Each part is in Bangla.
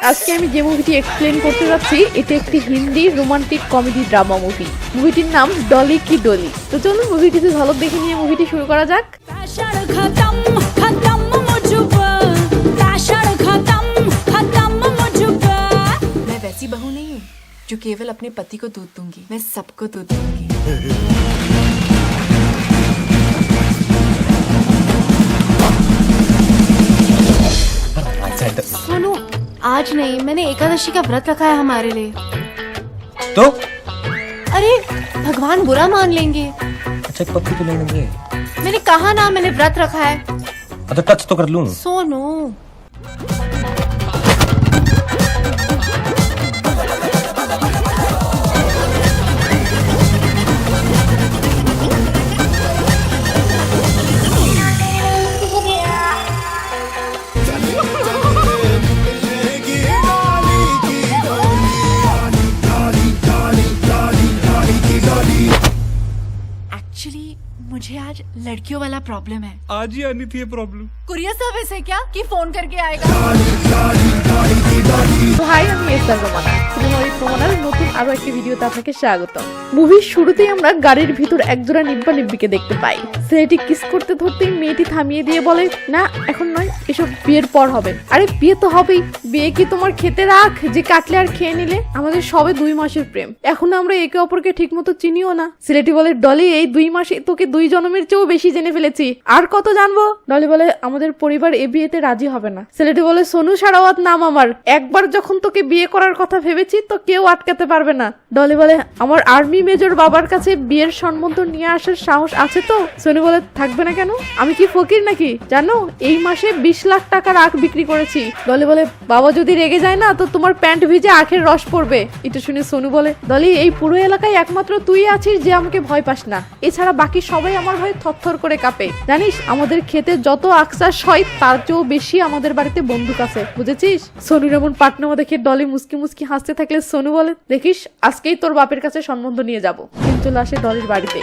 আজকে আমি যে মুভিটি এক্সপ্লেন করতে যাচ্ছি এটা একটি Hindi romantic comedy drama movie. মুভিটির নাম ডলি কি ডলি। তো চলুন মুভি কিছু ঝলক দেখে নিয়ে মুভিটি শুরু করা যাক। मैं वैसी बहू नहीं हूँ जो केवल अपने पति को दूध दूंगी, मैं सबको दूध दूंगी। सोनू, आज नहीं, मैंने एकादशी का व्रत रखा है हमारे लिए। तो अरे भगवान बुरा मान लेंगे। अच्छा एक पप्पी तो ले लेंगे। मैंने कहा ना मैंने व्रत रखा है। तो टच तो कर लूं। सोनू एक्चुअली मुझे आज लड़कियों वाला प्रॉब्लम है। आज ही आनी थी ये प्रॉब्लम। कुरियर सर्विस है क्या कि फोन करके आएगा? হাই, আমি এস্তার রোমানা। সিনেমার রোমানার নতুন আরো একটি ভিডিওতে আপনাকে স্বাগত। মুভির শুরুতেই আমরা গাড়ির ভিতর একজোড়া নিব্বা নিব্বিকে দেখতে পাই। ছেলেটি কিস করতে ধরতেই মেয়েটি থামিয়ে দিয়ে বলে, না এখন নয়, এসব বিয়ের পর হবে। আরে বিয়ে তো হবেই, বিয়ে কি তোমার খেতে রাখ যে কাটলে আর খেয়ে নিলে? আমাদের সবে 2 মাসের প্রেম, এখন আমরা একে অপরকে ঠিক মতো চিনিও না। ছেলেটি বলে, ডলি এই 2 মাসে তোকে 2 জন্মের চেয়েও বেশি জেনে ফেলেছি, আর কত জানবো? ডলি বলে, আমাদের পরিবার এ বিয়েতে রাজি হবে না। ছেলেটি বলে, সোনু সারাওয়াত নাম আমার, একবার যখন তোকে বিয়ে করার কথা ভেবেছি তো কেউ আটকাতে পারবে না। ডলি বলে, আমার আর্মি মেজর বাবার কাছে বিয়ের সম্বন্ধ নিয়ে আসার সাহস আছে তো? সোনু বলে, থাকবে না কেন? আমি কি ফকির নাকি? জানো এই মাসে 20 লাখ টাকার আখ বিক্রি করেছি। ডলি বলে, বাবা যদি রেগে যায় না তো তোমার প্যান্ট ভিজে আখের রস পড়বে। এটা শুনে সোনু বলে, ডলি এই পুরো এলাকায় একমাত্র তুই আছিস যে আমাকে ভয় পাস না, এছাড়া বাকি সবাই আমার ভয়ে থরথর করে কাঁপে। জানিস আমাদের খেতে যত আখ চাষ হয় তার চেয়েও বেশি আমাদের বাড়িতে বন্দুক আছে, বুঝেছিস? সোনুর এমন পাটনামা দেখে ডলি মুস্কি মুস্কি হাসতে থাকলে সোনু বলে, দেখিস আজকেই তোর বাপের কাছে সম্বন্ধ নিয়ে যাব। কিন্তু চলে আসে ডলির বাড়িতে।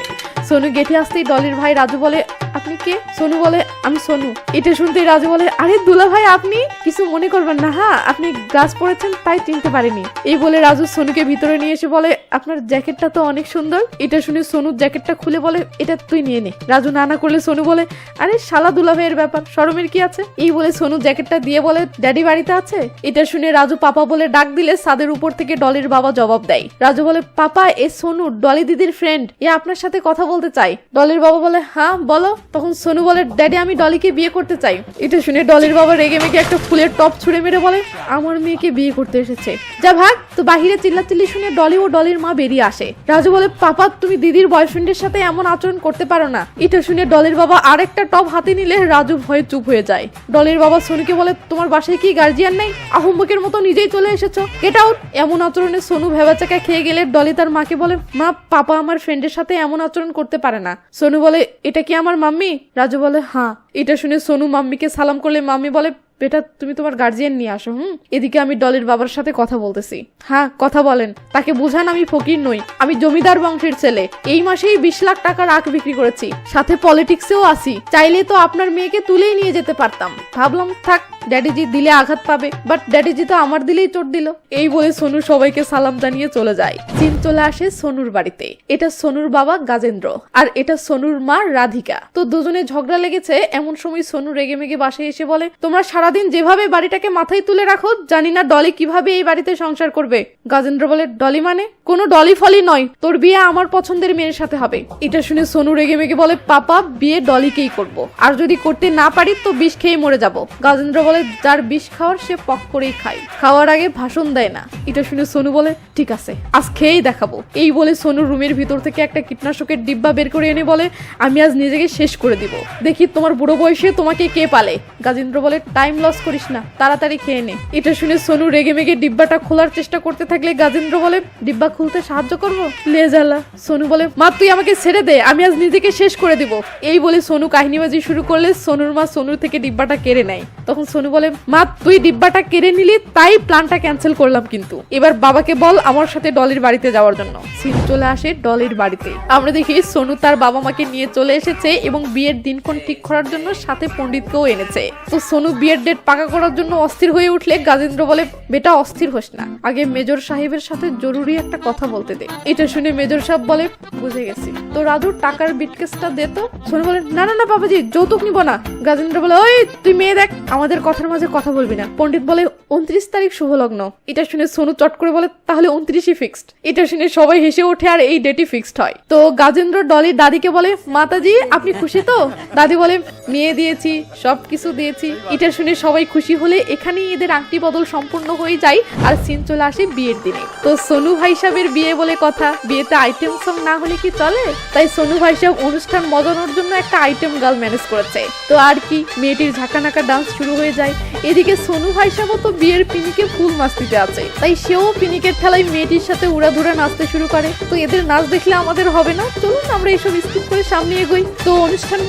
সোনু গেটে আসতেই ডলির ভাই রাজু বলে, আপনি কে? সোনু বলে, আমি সোনু। এটা শুনতেই রাজু বলে, আরে দুলা ভাই আপনি? কিছু মনে করবেন না, হ্যাঁ আপনি গ্লাস পরেছেন তাই চিনতে পারিনি। এই বলে রাজু সোনুকে ভিতরে নিয়ে এসে বলে, আপনার জ্যাকেটটা তো অনেক সুন্দর। এটা শুনে সোনু জ্যাকেটটা খুলে বলে, এটা তুই নিয়ে নে। রাজু না করলে সোনু বলে, আরে শালা দুলা ভাইয়ের ব্যাপার, শরমের কি আছে? এই বলে সোনু জ্যাকেটটা দিয়ে বলে, ড্যাডি বাড়িতে আছে? এটা শুনে রাজু পাপা বলে ডাক দিলে ছাদের উপর থেকে ডলির বাবা জবাব দেয়। রাজু বলে, পাপা এ সোনু ডলি দিদির ফ্রেন্ড, এ আপনার সাথে কথা বলতে চাই। ডলির বাবা বলে, হ্যাঁ বলো। তখন সোনু বলে, ড্যাডি আমি ডলিকে বিয়ে করতে চাই। এটা শুনে ডলির বাবা রেগে মেগে একটা ফুলের টপ ছুঁড়ে মেরে বলে, আমার মেয়েকে বিয়ে করতে এসেছে, যা ভাগ। তো বাহিরে চিল্লাচিল্লি শুনে ডলি ও ডলির মা বেরিয়ে আসে। রাজু বলে, পাপা তুমি দিদির বয়ফ্রেন্ডের সাথে এমন আচরণ করতে পারো না। এটা শুনে ডলির বাবা আরেকটা টপ হাতে নিলে রাজু ভয়ে চুপ হয়ে যায়। ডলির বাবা সোনুকে বলে, তোমার বাসায় কি গার্জিয়ান নাই? আহম্মকের মতো নিজেই চলে এসেছো, গেট আউট। এমন আচরণে সোনু ভেবাচাকা খেয়ে গেলে ডলি তার মাকে বলে, মা পাপা আমার ফ্রেন্ডের সাথে এমন আচরণ করতে পারে না। সোনু বলে, এটা কি আমার মাম্মি? রাজু বলে, হ্যাঁ। এটা শুনে সোনু মাম্মিকে সালাম করলে মাম্মি বলে, বেটা তুমি তোমার গার্জিয়ান নিয়ে আসো। এদিকে আমি ডলির বাবার সাথে কথা বলতেছি। হ্যাঁ কথা বলেন, তাকে বোঝান আমি ফকির নই, আমি জমিদার বংশের ছেলে। এই মাসেই 20 লাখ টাকার আখ বিক্রি করেছি, সাথে পলিটিক্সেও আসি। চাইলে তো আপনার মেয়েকে তুলেই নিয়ে যেতে পারতাম, ভাবলাম থাক ড্যাডিজি দিলে আঘাত পাবে, বাট ড্যাডিজি তো আমার দিলেই চোট দিল। এই বলে সোনু সবাইকে সালাম জানিয়ে চলে যায়। সিন চলে আসে সোনুর বাড়িতে। এটা সোনুর বাবা গাজেন্দ্র আর এটা সোনুর মা রাধিকা। তো দুজনে ঝগড়া লেগেছে। এমন সময় সোনু রেগে মেগে বাসায় এসে বলে, তোমরা সারাদিন যেভাবে বাড়িটাকে মাথায় তুলে রাখো জানি না ডলি কিভাবে এই বাড়িতে সংসার করবে। গাজেন্দ্র বলে, ডলি মানে? কোনো ডলি ফলি নয়, তোর বিয়ে আমার পছন্দের মেয়ের সাথে হবে। এটা শুনে সোনু রেগে মেগে বলে, পাপা বিয়ে ডলিকেই করব, আর যদি করতে না পারি তো বিষ খেয়ে মরে যাব। গাজেন্দ্র বলে, যার বিষ খাওয়ার সে পক করেই খায়, খাওয়ার আগে ভাষণ দেয় না। এটা শুনে সোনু বলে, ঠিক আছে আজ খেয়েই দেখাবো। এই বলে সোনু রুমের ভিতর থেকে একটা কীটনাশকের ডিব্বা বের করে এনে বলে, আমি আজ নিজেকে শেষ করে দিব, দেখি তোমার বুড়ো বয়সে তোমাকে কে পালে। গাজেন্দ্র বলে, টাইম লস করিস না, তাড়াতাড়ি খেয়ে নে। এটা শুনে সোনু রেগে মেগে ডিব্বাটা খোলার চেষ্টা করতে থাকলে গাজেন্দ্র বলে, ডিব্বা খুলতে সাহায্য করবো? লে জ্বালা। সোনু বলে, মা তুই আমাকে ছেড়ে দে, আমি আজ নিজেকে শেষ করে দিব। এই বলে সোনু কাহিনীবাজি শুরু করলে সোনুর মা সোনুর থেকে ডিব্বাটা কেড়ে নেয়। তখন সোনু সোনু বলে মা তুই ডিব্বাটা কেড়ে নিলি তাই প্ল্যানটা ক্যান্সেল করলাম, কিন্তু এবার বাবাকে বল আমার সাথে ডলির বাড়িতে যাওয়ার জন্য। সিন চলে আসে ডলির বাড়িতে। আমরা দেখি সোনু তার বাবা মাকে নিয়ে চলে এসেছে এবং বিয়ের দিনক্ষণ ঠিক করার জন্য সাথে পণ্ডিতকেও এনেছে। তো সোনু বিয়ের ডেট পাকা করার জন্য অস্থির হয়ে উঠলে গাজেন্দ্র বলে বেটা অস্থির হোস না, আগে মেজর সাহেবের সাথে জরুরি একটা কথা বলতে দে। এটা শুনে মেজর সাহেব বলে বুঝে গেছি, তো রাজু টাকার বিটকেসটা দে তো। সোনু বলে না না না বাবাজি যৌতুক নিব না। গাজেন্দ্র বলে ওই তুই মেয়ে দেখ, আমাদের কথার মাঝে কথা বলবি না। পণ্ডিত বলে 29 তারিখ শুভ লগ্ন। এটা শুনে সোনু চট করে বলে তাহলে 29ই ফিক্সড। এটা শুনে সবাই হেসে ওঠে আর এই ডেটই ফিক্সড হয়। তো গাজেন্দ্র ডলির দাদিকে বলে মাতাজি আপনি খুশি তো? দাদি বলে মেয়ে দিয়েছি, সবকিছু দিয়েছি। এটা শুনে সবাই খুশি হলে এখানেই এদের আংটি বদল সম্পূর্ণ হয়ে যায় আর সিন চলে আসে বিয়ের দিনে। তো সোনু ভাই সাহেবের বিয়ে বলে কথা, বিয়েতে আইটেম সং না হলে কি চলে? তাই সোনু ভাই সাহেব অনুষ্ঠান মজানোর জন্য একটা আইটেম গার্ল ম্যানেজ করেছে। তো আর কি, মেয়েটির ঝাঁকানাকা ডান্স শুরু হয়ে যায়। এদিকে সোনু ভাই সাহেবও তো বিয়ের পিনিকে ফুল মাস্তিতে আছে, তাই সেও পিনিকের ঠেলায় মেয়েটির সাথে উড়াধুরা নাচতে শুরু করে। তো এদের নাচ দেখলে আমাদের হবে না, চলুন আমরা এইসব স্কিপ করে সামনে এগোই। তো অনুষ্ঠান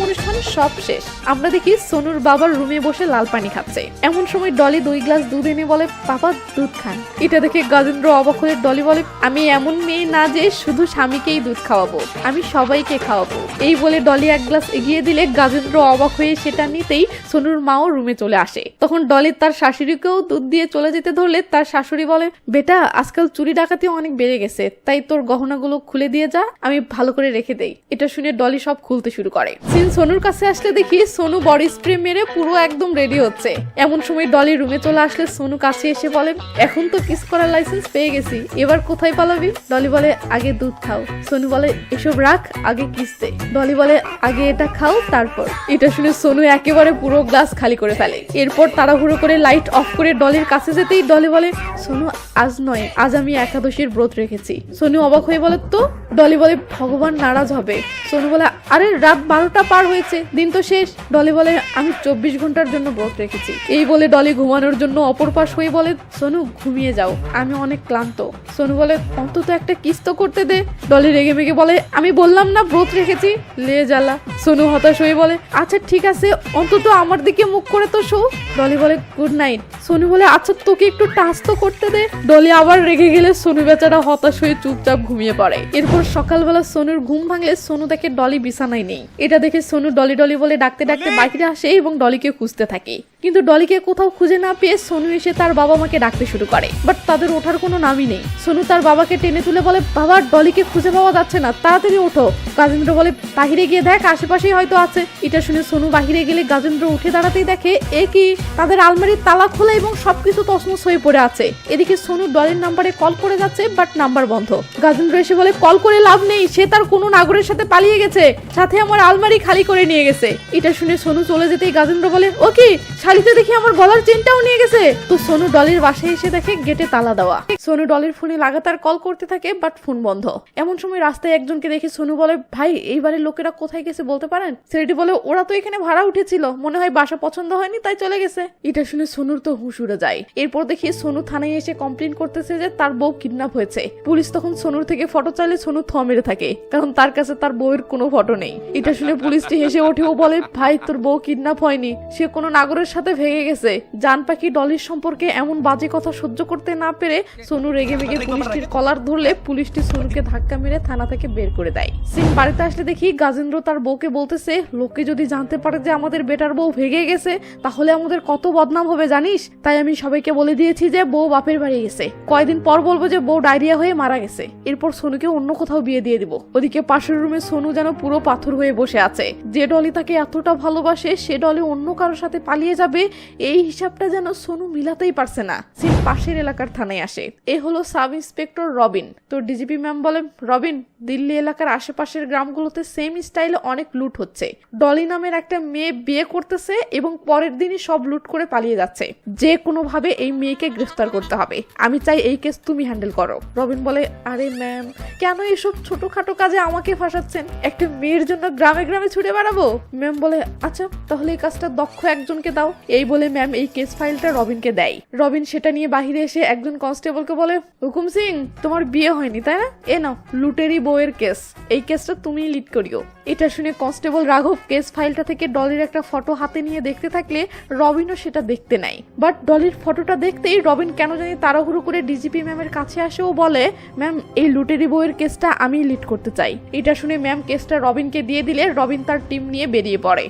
সব শেষ। আমরা দেখি সোনুর বাবার রুমে বসে লাল পানি খাচ্ছে। এমন সময় ডলি 2 গ্লাস দুধ এনে বলে পাপা দুধ খান। এটা দেখে গাজেন্দ্র অবাক হয়ে ডলি বলে আমি এমন মেয়ে না যে শুধু স্বামীকেই দুধ খাওয়াবো, আমি সবাইকে খাওয়াবো। এই বলে ডলি 1 গ্লাস এগিয়ে দিলে গাজেন্দ্র অবাক হয়ে সেটা নিতেই সোনুর মাও রুমে চলে আসে। তখন ডলি তার শাশুড়িকেও দুধ দিয়ে চলে যেতে ধরলে তার শাশুড়ি বলে বেটা আজকাল চুরি ডাকাতি অনেক বেড়ে গেছে, তাই তোর গহনাগুলো খুলে দিয়ে যা, আমি ভালো করে রেখে দেই। এটা শুনে ডলি সব খুলতে শুরু করে। সিন সোনুর কাছে আসলে দেখি সোনু বডি স্প্রে মেরে পুরো একদম রেডি হচ্ছে। এমন সময় ডলি রুমে চলে আসলে সোনু কাছে এসে বলে এখন তো কিস করার লাইসেন্স পেয়ে গেছি, এবার কোথায় পালাবি? ডলি বলে আগে দুধ খাও। সোনু বলে এসব রাখ, আগে কিস দে। ডলি বলে আগে এটা খাও তারপর। এটা শুনে সোনু একেবারে পুরো গ্লাস খালি করে ফেলে। এরপর তাড়াহুড়ো করে লাইট অফ করে ডলির কাছে যেতেই ডলি বলে সোনু আজ নয়, আজ আমি একাদশীর ব্রত রেখেছি। সোনু অবাক হয়ে বলে তো? ডলি বলে ভগবান নারাজ হবে। সোনু বলে আরে রাত 12টা পার হয়েছে, দিন তো শেষ। ডলি বলে আমি 24 ঘন্টার জন্য ব্রত রেখেছি। এই বলে ডলি ঘুমানোর জন্য অপর পাশ হয়ে বলে সোনু ঘুমিয়ে যাও, আমি অনেক ক্লান্ত। সোনু বলে অন্তত একটা কিস তো করতে দে। ডলি রেগে মেগে বলে আমি বললাম না ব্রত রেখেছি, লে জ্বালা। সোনু হতাশ হয়ে বলে আচ্ছা ঠিক আছে, অন্তত আমার দিকে মুখ করে তো শো। ডলি বলে গুড নাইট। সোনু বলে আচ্ছা তোকে একটু টাচ তো করতে দে। ডলি আবার রেগে গেলে সোনু বেচারা হতাশ হয়ে চুপচাপ ঘুমিয়ে পড়ে। এরপর সকালবেলা সোনুর ঘুম ভাঙলে সোনু দেখে ডলি বিছানায় নেই। এটা দেখে সোনু ডলি ডলি বলে ডাকতে ডাকতে বাইরে আসে এবং ডলিকে খুঁজতে থাকে। কিন্তু ডলিকে কোথাও খুঁজে না পেয়ে সোনু এসে তার বাবা মাকে ডাকতে শুরু করে, বাট তাদের ওঠার কোনো নামই নেই। সোনু তার বাবাকে টেনে তুলে বলে বাবা ডলিকে খুঁজে পাওয়া যাচ্ছে না, তাড়াতাড়ি ওঠো। গাজেন্দ্র বলে বাহিরে গিয়ে দেখ, আশেপাশেই হয়তো আছে। এটা শুনে সোনু বাহিরে গেলে গাজেন্দ্র উঠে দাঁড়াতেই দেখে এ কি, তাদের আলমারির তালা খোলা এবং সবকিছু তছনছ হয়ে পড়ে আছে। এদিকে সোনু ডলির নাম্বারে কল করে যাচ্ছে, বাট নাম্বার বন্ধ। গাজেন্দ্র এসে বলে কল করে লাভ নেই, সে তার কোনো নাগরের সাথে পালিয়ে গেছে, সাথে আমার আলমারি খালি করে নিয়ে গেছে। এটা শুনে সোনু চলে যেতেই গাজেন্দ্র বলে ও কি, শাড়িতে দেখি আমার গলার চেনটাও নিয়ে গেছে। তো সোনু ডলির বাসায় এসে দেখে গেটে তালা দেওয়া। সোনু ডলির ফোনে লাগাতার কল করতে থাকে, বাট ফোন বন্ধ। এমন সময় রাস্তায় একজনকে দেখে সোনু বলে ভাই এইবারের লোকেরা কোথায় গেছে বলতে পারেন? ছেলেটি বলে ওরা তো এখানে ভাড়া উঠেছিল, মনে হয় বাসা পছন্দ হয়নি তাই চলে গেছে। এটা শুনে সোনুর তো হুঁশ উড়ে যায়। এরপর দেখি সোনু থানায় এসে কমপ্লেন করতেছে যে তার বউ কিডন্যাপ হয়েছে। পুলিশ তখন সোনুর থেকে ফটো চাইলে সোনু থ মেরে থাকে, কারণ তার কাছে তার বউয়ের কোনো ফটো নেই। এটা শুনে পুলিশটি হেসে ওঠেও বলে ভাই তোর বউ কিডন্যাপ হয়নি, সে কোনো নাগরের সাথে ভেগে গেছে। জান পাখি ডলির সম্পর্কে এমন বাজে কথা সহ্য করতে না পেরে সোনু রেগে মেগে পুলিশটির কলার ধরলে পুলিশটি সোনুকে ধাক্কা মেরে থানা থেকে বের করে দেয়। সিং বাড়িতে আসলে দেখি গাজেন্দ্র তার বউকে বলতেছে লোকে যদি জানতে পারে যে আমাদের বেটার বউ ভেগে গেছে তাহলে আমাদের কত বদনাম হবে জানিস, তাই আমি সবাইকে বলে দিয়েছি যে বউ বাপের বাড়ি গেছে, কয়দিন পর বলবো যে বউ ডায়রিয়া হয়ে মারা গেছে, এরপর সোনুকে অন্য কোথাও বিয়ে দিয়ে দিব। ওদিকে পাশের রুমে সোনু যেন পুরো পাথর হয়ে বসে আছে। যে ডলি তাকে এতটা ভালোবাসে সে ডলি অন্য কারোর সাথে পালিয়ে যাবে, এই হিসাবটা যেন সোনু মিলাতেই পারছে না। সিং পাশের এলাকার থানায় আসে। এ হলো সাব ইন্সপেক্টর রবিন। তো ডিজিপি ম্যাম বলে রবিন, দিল্লি এলাকার আশেপাশের গ্রামগুলোতে সেম স্টাইলে অনেক লুট হচ্ছে। ডলি নামের একটা মেয়ে বিয়ে করতেছে এবং পরের দিনই সব লুট করে পালিয়ে যাচ্ছে। যে কোনো ভাবে এই মেয়েকে গ্রেফতার করতে হবে, আমি চাই এই কেস তুমি হ্যান্ডেল করো। রবিন বলে আরে ম্যাম কেন এসব ছোটখাটো কাজে আমাকে ফাঁসাচ্ছেন, একটা মেয়ের জন্য গ্রামে গ্রামে ছুটে বেড়াবো? ম্যাম বলে আচ্ছা তাহলে এই কাজটা দক্ষ একজনকে দাও। এই বলে ম্যাম এই কেস ফাইলটা রবিনকে দেয়। রবিন সেটা নিয়ে বাহিরে এসে একজন কনস্টেবলকে বলে, হুকুম সিং তোমার বিয়ে হয়নি তাই না, এ নাও লুটেরি বউয়ের কেস, এই কেসটা তুমি লিড করিও। এটা শুনে কনস্টেবল রাঘব কেস ফাইলটা থেকে ডলির একটা ফটো হাতে নিয়ে দেখতে থাকলে রবিনও সেটা দেখতে নাই। বাট ডলির ফটোটা দেখতেই রবিন কেন জানি তাড়াহুড়ো করে ডিজিপি ম্যামের কাছে আসে ও বলে, ম্যাম এই লুটেরি বউয়ের কেসটা আমি লিড করতে চাই। এটা শুনে ম্যাম কেসটা রবিনকে দিয়ে দিলে রবিন তার টিম নিয়ে বেরিয়ে পড়ে।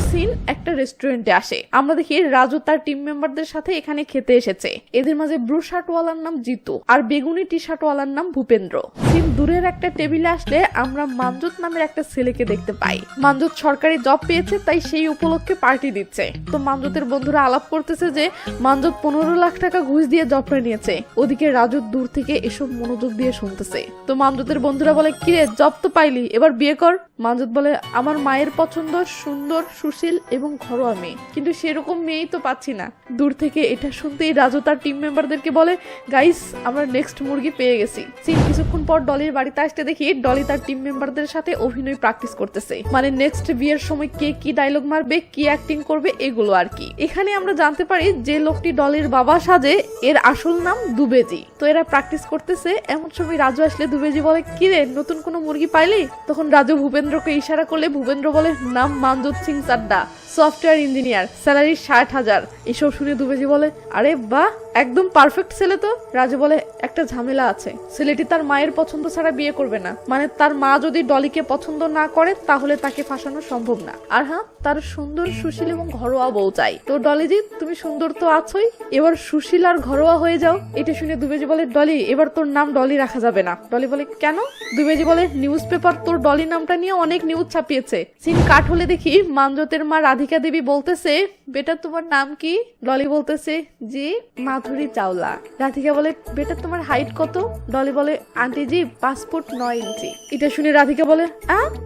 সিন একটা রেস্টুরেন্টে আসে, আমরা দেখি রাজু তার টিম মেম্বারদের সাথে এখানে খেতে এসেছে। এদের মাঝে ব্লু শার্টওয়ালার নাম জিতু আর বেগুনি টি শার্টওয়ালার নাম ভূপেন্দ্র। সিন দূরের একটা টেবিলে আসলে আমরা মানজুত নামের একটা ছেলেকে দেখতে পাই। মানজুত সরকারি জব পেয়েছে, তাই সেই উপলক্ষে পার্টি দিচ্ছে। তো মানজুতের বন্ধুরা আলাপ করতেছে যে মানজুত 15 লাখ টাকা ঘুষ দিয়ে জবটা নিয়েছে। ওদিকে রাজু দূর থেকে এসব মনোযোগ দিয়ে শুনতেছে। তো মানজুতের বন্ধুরা বলে, কিরে জব তো পাইলি, এবার বিয়ে কর। মানজুত বলে, আমার মায়ের পছন্দ সুন্দর সুশীল এবং ঘরোয়া মেয়ে, কিন্তু সেরকম মেয়েই তো পাচ্ছি না। দূর থেকে এটা শুনতেই রাজু তার টিম মেম্বারদেরকে বলে, গাইস আমরা নেক্সট মুরগি পেয়ে গেছি। সিন কিছুক্ষণ পর ডলির বাড়িতে আসতে দেখি ডলি তার টিম মেম্বারদের সাথে অভিনয় প্র্যাকটিস করতেছে, মানে নেক্সট বিয়ের সময় কে কি ডায়লগ মারবে, কি অ্যাক্টিং করবে, এগুলো আর কি। এখানে আমরা জানতে পারি যে লোকটি ডলির বাবা সাজে এর আসল নাম দুবেজি। তো এরা প্র্যাকটিস করতেছে, এমন সময় রাজু আসলে দুবেজি বলে, কিরে নতুন কোনো মুরগি পাইলি? তখন রাজু ভূপেন্দ্রকে ইশারা করলে ভূপেন্দ্র বলে, নাম Manjot Singh Chadda, software engineer, salary 60,000। এসব শুনে দুবেজি বলে, আরে বাহ একদম পারফেক্ট ছেলে তো। রাজু বলে, একটা ঝামেলা আছে, ছেলেটি তার মায়ের পছন্দ ছাড়া বিয়ে করবে না, মানে তার মা যদি ডলিকে পছন্দ না করে তাহলে তাকে ফাঁসানো সম্ভব না। আর হ্যাঁ, তার সুন্দর সুশীল এবং ঘরোয়া বউ চাই। তো ডলিজি তুমি সুন্দর তো আছোই, এবার সুশীল আর ঘরোয়া হয়ে যাও। এটা শুনে দুবেজি বলে, ডলি এবার তোর নাম ডলি রাখা যাবে না। ডলি বলে, কেন? দুবেজি বলে, নিউজ পেপার তোর ডলি নামটা নিয়ে অনেক নিউজ ছাপিয়েছে। সিন কাট হলে দেখি মানজতের মা রাধিকা দেবী বলতেছে, বেটা তোমার নাম কি? ডলি বলতেছে, জি মাধুরী চাওলা। রাধিকা বলে, বেটা তোমার হাইট কত? ডলি বলে, আন্টি জি 5 ফুট 9 ইঞ্চি। এটা শুনে রাধিকা বলে,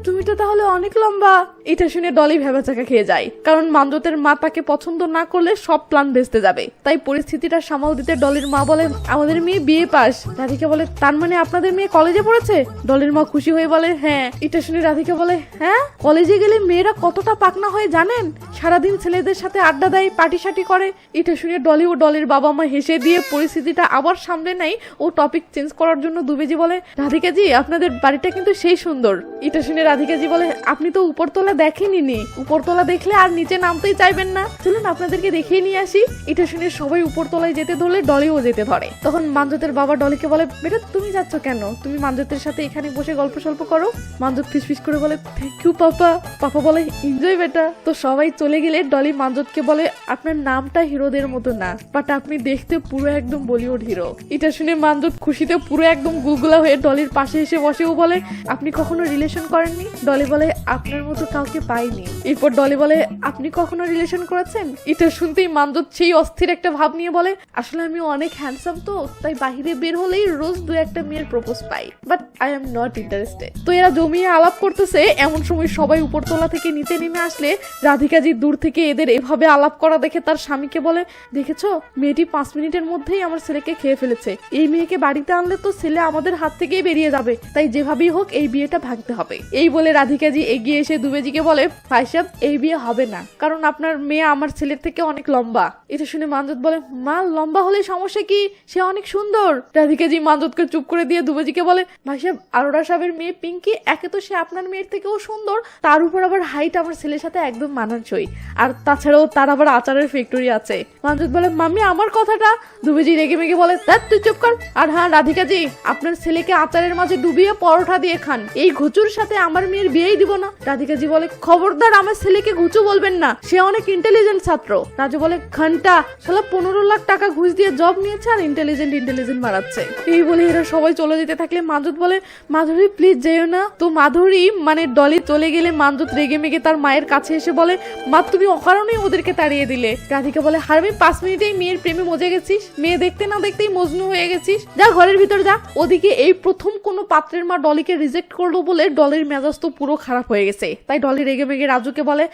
তুমি তো তাহলে অনেক লম্বা। এটা শুনে ডলি ভেবাচাকা খেয়ে যায়, কারণ মানজতের মা তাকে পছন্দ না করলে সব প্ল্যান ভেস্তে যাবে। তাই পরিস্থিতিটা সামাল দিতে ডলির মা বলে, আমাদের মেয়ে বিয়ে পাস। রাধিকা বলে, তার মানে আপনাদের মেয়ে কলেজে পড়েছে? ডলির মা খুশি হয়ে বলে, হ্যাঁ। এটা শুনে রাধিকা বলে, হ্যাঁ কলেজে গেলে মেয়েরা কতটা পাকনা হয় জানেন, সারাদিন ছেলেদের সাথে আড্ডা দেয়, পার্টি সাটি করে। এটা শুনে ডলি ও ডলির বাবা মা হেসে দিয়ে পরিস্থিতিটা আবার সামলে নেয় ও টপিক চেঞ্জ করার জন্য দুবেজি বলে, রাধিকাজি আপনাদের বাড়িটা কিন্তু সেই সুন্দর। এটা শুনে রাধিকাজি বলে, আপনি তো উপরতলা দেখেনি, উপরতলা দেখলে আর নিচে নামতেই চাইবেন না, চলুন আপনাদেরকে দেখিয়ে নিয়ে আসি। এটা শুনে সবাই উপরতলায় যেতে ধরলে ডলিও যেতে ধরে। তখন মানজতের বাবা ডলিকে বলে, বেটা তুমি যাচ্ছ কেন, তুমি মানজতের সাথে এখানে বসে গল্প সল্প করো। মানজত ফিসফিস করে বলে, থ্যাংক ইউ পাপা। পাপা বলে, এনজয় বেটা। তো সবাই চলে গেলে ডলি মানজতকে বলে, আপনার নামটা হিরোদের মতো না, বাট আপনি দেখতে পুরো একদম বলিউড হিরো। এটা শুনে মানজত খুশিতে পুরো একদম গুলগুলা হয়ে ডলির পাশে এসে বসে ও বলে, আপনি কখনো রিলেশন করেননি? ডলি বলে, আপনার মতো কাউকে পাইনি। এরপর ডলি বলে, আপনি কখনো রিলেশন করেছেন? এটা শুনতেই মানজত সেই অস্থির একটা ভাব নিয়ে বলে, আসলে আমি অনেক হ্যান্ডসাম তো, তাই বাহিরে বের হলেই রোজ 2-1টা মেয়ের propose pi, but I am not interested. তো এরা জমিয়ে আলাপ করতেছে, এমন সময় সবাই উপরতলা থেকে নিচে নেমে আসলে রাধিকাজি দূর থেকে এদের এভাবে আলাপ করা দেখে তার স্বামীকে বলে, দেখেছো মেয়েটি 5 মিনিটের মধ্যেই আমার ছেলেকে খেয়ে ফেলেছে, এই মেয়েকে বাড়িতে আনলে তো ছেলে আমাদের হাত থেকেই বেরিয়ে যাবে, তাই যেভাবেই হোক এই বিয়েটা ভাঙতে হবে। এই বলে রাধিকাজি এগিয়ে এসে দুবেজিকে বলে, ভাই সাহেব এই বিয়ে হবে না, কারণ আপনার মেয়ে আমার ছেলের থেকে অনেক লম্বা। এটা শুনে মানজত বলে, মা লম্বা হলে সমস্যা কি, সে অনেক সুন্দর। রাধিকাজি মানজতকে চুপ করে দিয়ে দুবেজিকে বলে, ভাই সাহেব আরোরা সাহেবের মেয়ে পিঙ্কি, একে তো সে আপনার মেয়ের থেকেও সুন্দর, তার উপর আবার হাইট আমার ছেলের সাথে একদম মানানসই। ভালোই, আর তাছাড়াও তার আবার আচারের ফ্যাক্টরি আছে। মানজুত বলে মাম্মি আমার কথাটা। দুবেজি রেগে মেগে বলে ধ্যাৎ তুই চুপ কর। আর হ্যাঁ রাধিকাজি, আপনার ছেলেকে আচারের মাঝে ডুবিয়ে পরোটা দিয়ে খান, এই ঘুচুর সাথে আমার মেয়ের বিয়েই দিব না। রাধিকাজি বলে খবরদার আমার ছেলেকে ঘুচু বলবেন না, সে অনেক ইন্টেলিজেন্ট ছাত্র। রাজু বলে ঘন্টা শালা 15 লাখ টাকা ঘুষ দিয়ে জব নিয়েছে আর ইন্টেলিজেন্ট মারাচ্ছে। এই বলে এরা সবাই চলে যেতে থাকলে মানজুত বলে মাধুরী প্লিজ যেও না। তো মাধুরী মানে ডলি চলে গেলে মানজুত রেগে মেগে তার মায়ের কাছে এসে বলে মা তুমি অকারণেই ওদেরকে তাড়িয়ে দিলে। রাধিকা বলে হারমি 5 মিনিটেই মেয়ের প্রেমে মজে গেছিস, মেয়ে দেখতে না দেখতেই মজনু হয়ে গেছিস, যা ঘরের ভিতর যা। ওদিকে এই প্রথম কোনো পাত্রের মা ডলিকে রিজেক্ট করলো বলে ডলির মেজাজ তো পুরো খারাপ হয়ে গেছে। তাই ডলি রেগে মেগে রাজুকে বলে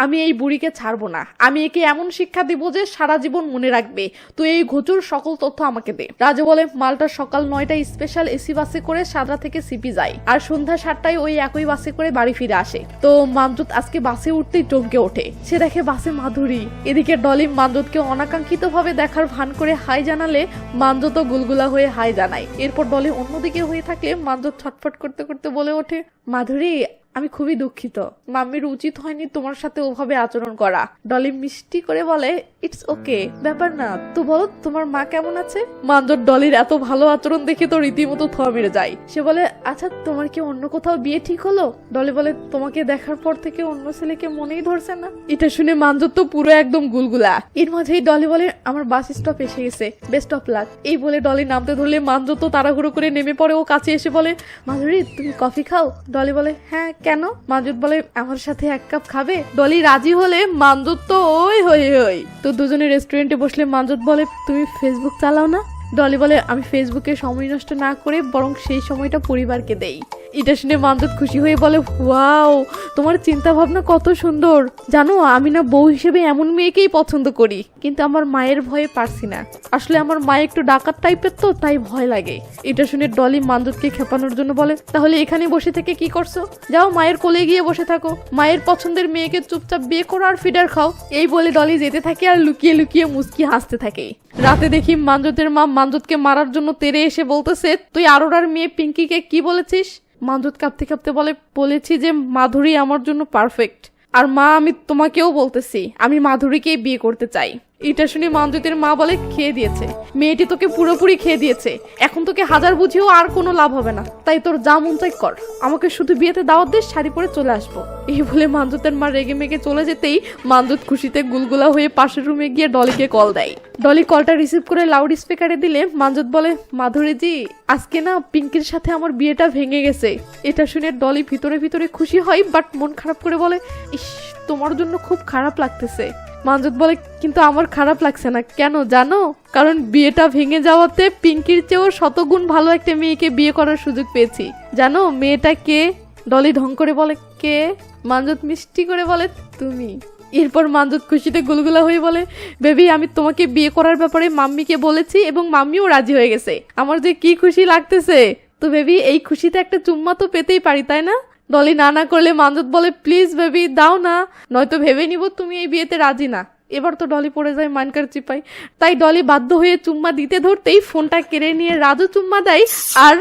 আমি এই বুড়িকে ছাড়বো না, আমি একে এমন শিক্ষা দিব যে সারা জীবন মনে রাখবে, তুই এই ঘুচুর সকল তথ্য আমাকে দে। রাজু বলে মালটা সকাল 9টায় স্পেশাল এসি বাসে করে সাদরা থেকে সিপি যায় আর সন্ধ্যা 7টায় ওই একই বাসে করে বাড়ি ফিরে আসে। তো মানজুত আজকে বাসে উঠতেই চমকে ওঠে, সে দেখে বাসে মাধুরী। এদিকে ডলি মানজুতকে অনাকাঙ্ক্ষিত ভাবে দেখার ভান করে হাই জানালে মানজুত গুলগুলা হয়ে হাই জানায়। এরপর ডলি অন্যদিকে হয়ে থাকলে মানজুত ছটফট করতে করতে বলে ওঠে মাধুরী আমি খুবই দুঃখিত, মাম্মির উচিত হয়নি তোমার সাথে ওভাবে আচরণ করা। ডলি মিষ্টি করে বলে ইটস ওকে, ব্যাপার না। তো বলো তোমার মা কেমন আছে? মানজুত ডলির এত ভালো আচরণ দেখে তো রীতিমতো থোয়া মেরে যায়। সে বলে আচ্ছা তোমার কি অন্য কোথাও বিয়ে ঠিক হলো? ডলি বলে তোমাকে দেখার পর থেকে অন্য ছেলেকে মনেই ধরছে না। এটা শুনে মানজুত তো পুরো একদম গুলগুলা। এর মাঝেই ডলি বলে আমার বাস স্টপ এসে গেছে, বেস্ট অফ লাক। এই বলে ডলি নামতে ধরলে মানজুত তো তাড়াহুড়ো করে নেমে পড়ে ও কাছে এসে বলে মাধুরী তুমি কফি খাও? ডলি বলে হ্যাঁ কেন? মানজুত বলে আমার সাথে 1 কাপ খাবে? ডলি রাজি হলে মানজুত তো ওই হই। তো দুজনে রেস্টুরেন্টে বসলে মানজুত বলে তুমি ফেসবুক চালাও না? ডলি বলে আমি ফেসবুকে সময় নষ্ট না করে বরং সেই সময়টা পরিবারকে দেই। এটা শুনে মানজুত খুশি হয়ে বলে ওয়াও তোমার চিন্তা ভাবনা কত সুন্দর। জানো আমি না বউ হিসেবে এমন মেয়েকেই পছন্দ করি, কিন্তু আমার মায়ের ভয়ে পারছি না। আসলে আমার মা একটু ডাকাত টাইপের তো, তাই ভয় লাগে। এটা শুনে ডলি মানজুতকে খেপানোর জন্য বলে তাহলে এখানে বসে থেকে কি করছো? যাও মায়ের কোলে গিয়ে বসে থাকো, মায়ের পছন্দের মেয়েকে চুপচাপ বিয়ে করো আর ফিডার খাও। এই বলে ডলি যেতে থাকে আর লুকিয়ে লুকিয়ে মুস্কি হাসতে থাকে। রাতে দেখি মানজুতের মা মানজুতকে মারার জন্য তেড়ে এসে বলতেছে তুই আরোরার মেয়ে পিঙ্কিকে কি বলেছিস? মানজুত কাঁপতে কাঁপতে বলেছি যে মাধুরী আমার জন্য পারফেক্ট, আর মা আমি তোমাকেও বলতেছি আমি মাধুরীকেই বিয়ে করতে চাই। এটা শুনে মানজুতের মা বলে খেয়ে দিয়েছে, মেয়েটি তোকে পুরোপুরি খেয়ে দিয়েছে, এখন তোকে হাজার বুঝিও আর কোনো লাভ হবে না, তাই তোর যা মন চাই কর, আমাকে শুধু বিয়েতে দাওয়াত দে, শাড়ি পরে চলে আসবো। এই বলে মানজুতের মা রেগে মেগে চলে যেতেই মানজুত খুশিতে গুলগুলা হয়ে পাশের রুমে গিয়ে ডলিকে কল দেয়। ডলি কলটা রিসিভ করে লাউড স্পিকারে দিলে মানজুত বলে মাধুরীজি আজকে না পিঙ্কির সাথে আমার বিয়েটা ভেঙে গেছে। এটা শুনে ডলি ভিতরে ভিতরে খুশি হয়, বাট মন খারাপ করে বলে ইস তোমার জন্য খুব খারাপ লাগতেছে। মানজুত বলে কিন্তু আমার খারাপ লাগছে না, কেন জানো? কারণ বিয়েটা ভেঙে যাওয়াতে পিঙ্কির চেয়েও শতগুণ ভালো একটা মেয়েকে বিয়ে করার সুযোগ পেয়েছি। জানো মেয়েটা কে? ডলি ঢং করে বলে কে? মানজুত মিষ্টি করে বলে তুমি। এরপর মানজুত খুশিতে গুলগুলা হয়ে বলে বেবি আমি তোমাকে বিয়ে করার ব্যাপারে মাম্মিকে বলেছি এবং মাম্মিও রাজি হয়ে গেছে, আমার যে কি খুশি লাগতেছে। তো বেবি এই খুশিতে একটা চুম্মা তো পেতেই পারি তাই না? ডলি না করলে মানজুত বলে প্লিজ বেবি দাও না, নয়তো ভেবে নিব তুমি এই বিয়েতে রাজি না। এবার তো ডলি পড়ে যায় মানকার চিপাই, তাই ডলি বাধ্য হয়ে চুম্মা দিতে ধরতেই ফোনটা কেড়ে নিয়ে রাজু চুম্মা দেয়। আর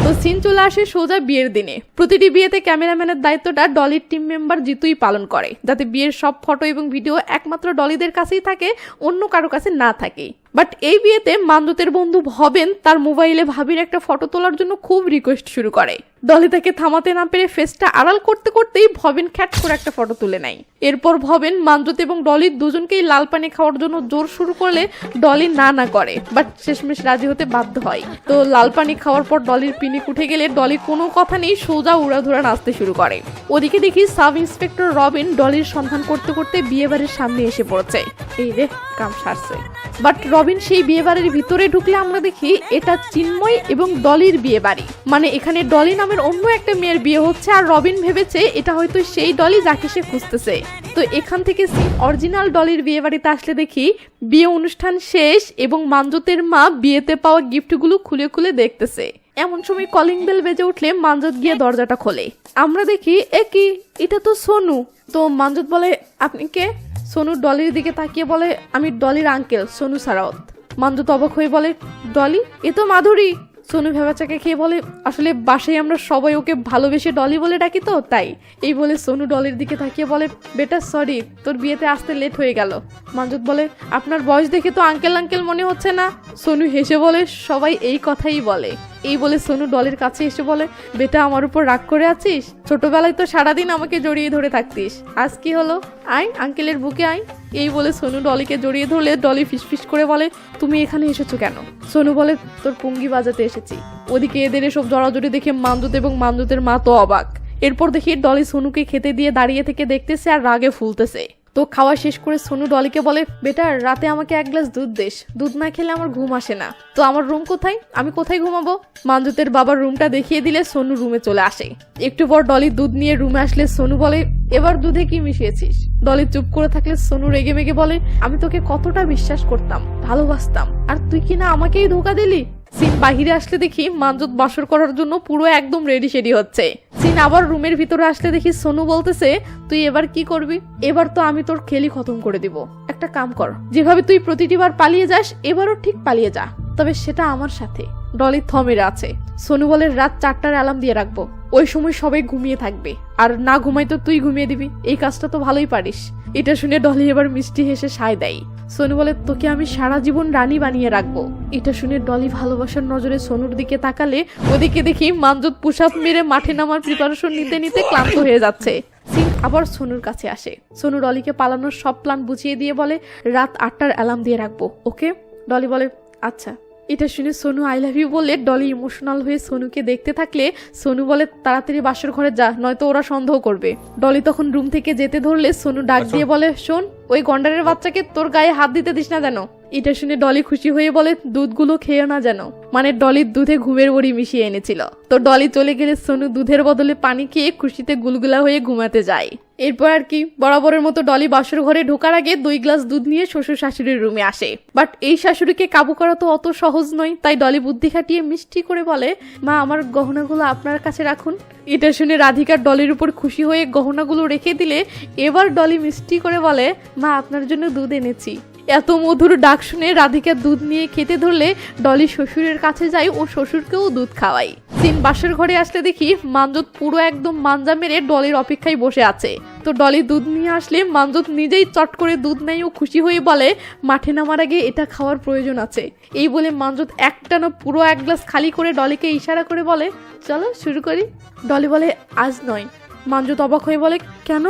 তো সিন চলে আসে সোজা বিয়ের দিনে। প্রতিটি বিয়েতে ক্যামেরাম্যানের দায়িত্বটা ডলির টিম মেম্বার জিতুই পালন করে, যাতে বিয়ের সব ফটো এবং ভিডিও একমাত্র ডলিদের কাছেই থাকে, অন্য কারো কাছে না থাকে। বাট এই বিয়েতে মানজুতের বন্ধু ভবেন তার মোবাইলে ভাবির একটা ফটো তোলার জন্য খুব রিকোয়েস্ট শুরু করে। ডলি তাকে থামাতে না পেরে ফেসটা আড়াল করতে করতেই ভবেন খ্যাট করে একটা ফটো তুলে নেয়। এরপর ভবেন মানজুত এবং ডলির দুজনকেই লাল পানি খাওয়ার জন্য জোর শুরু করলে ডলি না করে, বাট শেষমেশ রাজি হতে বাধ্য হয়। তো লাল পানি খাওয়ার পর ডলির পিনিক উঠে গেলে ডলি কোনো কথা নেই সোজা উড়াধুরা নাচতে শুরু করে। ওদিকে দেখি সাব ইন্সপেক্টর রবিন ডলির সন্ধান করতে করতে বিয়ে বাড়ির সামনে এসে পড়ছে। এই রে কাম সারছে। বাট রবিন সেই বিয়ে বাড়ির ভিতরে ঢুকলে আমরা দেখি এটা চিন্ময় এবং ডলির বিয়ে বাড়ি, মানে এখানে ডলি নামের অন্য একটা মেয়ের বিয়ে হচ্ছে, আর রবিন ভেবেছে এটা হয়তো সেই ডলি যাকে সে খুঁজতেছে। তো এখান থেকে অরিজিনাল ডলির বিয়ে বাড়িতে আসলে দেখি বিয়ে অনুষ্ঠান শেষ এবং মানজুতের মা বিয়েতে পাওয়া গিফটগুলো খুলে খুলে দেখতেছে। এমন সময় কলিং বেল বেজে উঠলে মানজুত গিয়ে দরজাটা খোলে। আমরা দেখি কি এটা তো সোনু। তো মানজুত বলে আপনি কে? সোনু ডলির দিকে তাকিয়ে বলে আমি ডলির আঙ্কেল সোনু সারাওত। মানজুত অবাক হয়ে বলে ডলি এ তো মাধুরী। সোনু ভেবাচাকে খেয়ে বলে আসলে বাসায় আমরা সবাই ওকে ভালোবেসে ডলি বলে ডাকি তো তাই। এই বলে সোনু ডলির দিকে তাকিয়ে বলে বেটা সরি, তোর বিয়েতে আসতে লেট হয়ে গেল। মানজুত বলে আপনার বয়স দেখে তো আঙ্কেল আঙ্কেল মনে হচ্ছে না। সোনু হেসে বলে সবাই এই কথাই বলে। এই বলে সোনু ডলির কাছে এসে বলে বেটা আমার উপর রাগ করে আছিস? ছোটবেলায় তো সারাদিন আমাকে জড়িয়ে ধরে থাকতিস, আজ কি হলো? আয় আঙ্কেলের বুকে আয়। এই বলে সোনু ডলিকে জড়িয়ে ধরলে ডলি ফিসফিস করে বলে তুমি এখানে এসেছো কেন? সোনু বলে তোর পুঙ্গি বাজাতে এসেছি। ওদিকে এদের এসব জড়াজড়ি দেখে মানজুত এবং মানজুতের মা তো অবাক। এরপর দেখি ডলি সোনুকে খেতে দিয়ে দাঁড়িয়ে থেকে দেখতেছে আর রাগে ফুলতেছে। তো খাওয়া শেষ করে সোনু ডলিকে বলে বেটা রাতে আমাকে এক গ্লাস দুধ দিস, দুধ না খেলে আমার ঘুম আসে না। তো আমার রুম কোথায়? আমি কোথায় ঘুমাবো? মানজুতের বাবার রুমটা দেখিয়ে দিলে সোনু রুমে চলে আসে। একটু পর ডলি দুধ নিয়ে রুমে আসলে সোনু বলে এবার দুধে কি মিশিয়েছিস? ডলি চুপ করে থাকলে সোনু রেগে মেগে বলে আমি তোকে কতটা বিশ্বাস করতাম, ভালোবাসতাম, আর তুই কিনা আমাকেই ধোকা দিলি। সিন বাহিরে আসলে দেখি মানজুত বাসর করার জন্য পুরো একদম রেডি সেডি হচ্ছে। সিন আবার রুমের ভিতরে আসলে দেখি সোনু বলতেছে তুই এবার কি করবি? এবার তো আমি তোর খেলি খতম করে দিব। একটা কাম কর, যেভাবে তুই প্রতিটি বার পালিয়ে যাস এবারও ঠিক পালিয়ে যা, তবে সেটা আমার সাথে। ডলি থমের আছে। সোনু বলে রাত 4টার অ্যালার্ম দিয়ে রাখবো, ওই সময় সবাই ঘুমিয়ে থাকবে, আর না ঘুমাই তো তুই ঘুমিয়ে দিবি, এই কাজটা তো ভালোই পারিস। এটা শুনে ডলি এবার মিষ্টি হেসে সায় দেয়। সোনু বলে তোকে আমি সারা জীবন রানী বানিয়ে রাখবো। এটা শুনে ডলি ভালোবাসার নজরে সোনুর দিকে তাকালে ওদিকে দেখি মানজুত পুশ আপ মেরে মাঠে নামার প্রিপারেশন নিতে নিতে ক্লান্ত হয়ে যাচ্ছে। সিন আবার সোনুর কাছে আসে। সোনু ডলিকে পালানোর সব প্ল্যান বুঝিয়ে দিয়ে বলে রাত 8টার অ্যালার্ম দিয়ে রাখবো, ওকে? ডলি বলে আচ্ছা। এটা শুনে সোনু আই লাভ ইউ বলে ডলি ইমোশনাল হয়ে সোনুকে দেখতে থাকলে সোনু বলে তাড়াতাড়ি বাসর ঘরে যা, নয়তো ওরা সন্দেহ করবে। ডলি তখন রুম থেকে যেতে ধরলে সোনু ডাক দিয়ে বলে শোন, ওই গন্ডারের বাচ্চাকে তোর গায়ে হাত দিতে দিস না যেন। এটা শুনে ডলি খুশি হয়ে বলে দুধগুলো খেয়েও না যেন, মানে ডলির দুধে ঘুমের বড়ি মিশিয়ে এনেছিল। তো ডলি চলে গেলে সোনু দুধের বদলে পানি খেয়ে খুশিতে গুলগুলা হয়ে ঘুমাতে যায়। এরপর আর কি বরাবরের মতো ডলি বাসর ঘরে ঢোকার আগে 2 গ্লাস দুধ নিয়ে শ্বশুর শাশুড়ির রুমে আসে। বাট এই শাশুড়িকে কাবু করা তো অত সহজ নয়, তাই ডলি বুদ্ধি খাটিয়ে মিষ্টি করে বলে মা আমার গহনাগুলো আপনার কাছে রাখুন। এটা শুনে রাধিকার ডলির উপর খুশি হয়ে গহনাগুলো রেখে দিলে এবার ডলি মিষ্টি করে বলে মা আপনার জন্য দুধ এনেছি। এত মধুর ডাক শুনে রাধিকা দুধ নিয়ে খেতে ধরলে ডলি শ্বশুরের কাছে যায় ও শ্বশুরকেও দুধ খাওয়াই। সিন বাসর ঘরে আসলে দেখি মানজুত পুরো একদম মাঞ্জা মেরে ডলির অপেক্ষায় বসে আছে। তো ডলি দুধ নিয়ে আসলে মানজুত নিজেই চট করে দুধ নেয় ও খুশি হয়ে বলে মাঠে নামার আগে এটা খাওয়ার প্রয়োজন আছে। এই বলে মানজুত একটানা পুরো 1 গ্লাস খালি করে ডলিকে ইশারা করে বলে চলো শুরু করি। ডলি বলে আজ নয়। মানজুত অবাক হয়ে বলে কেন?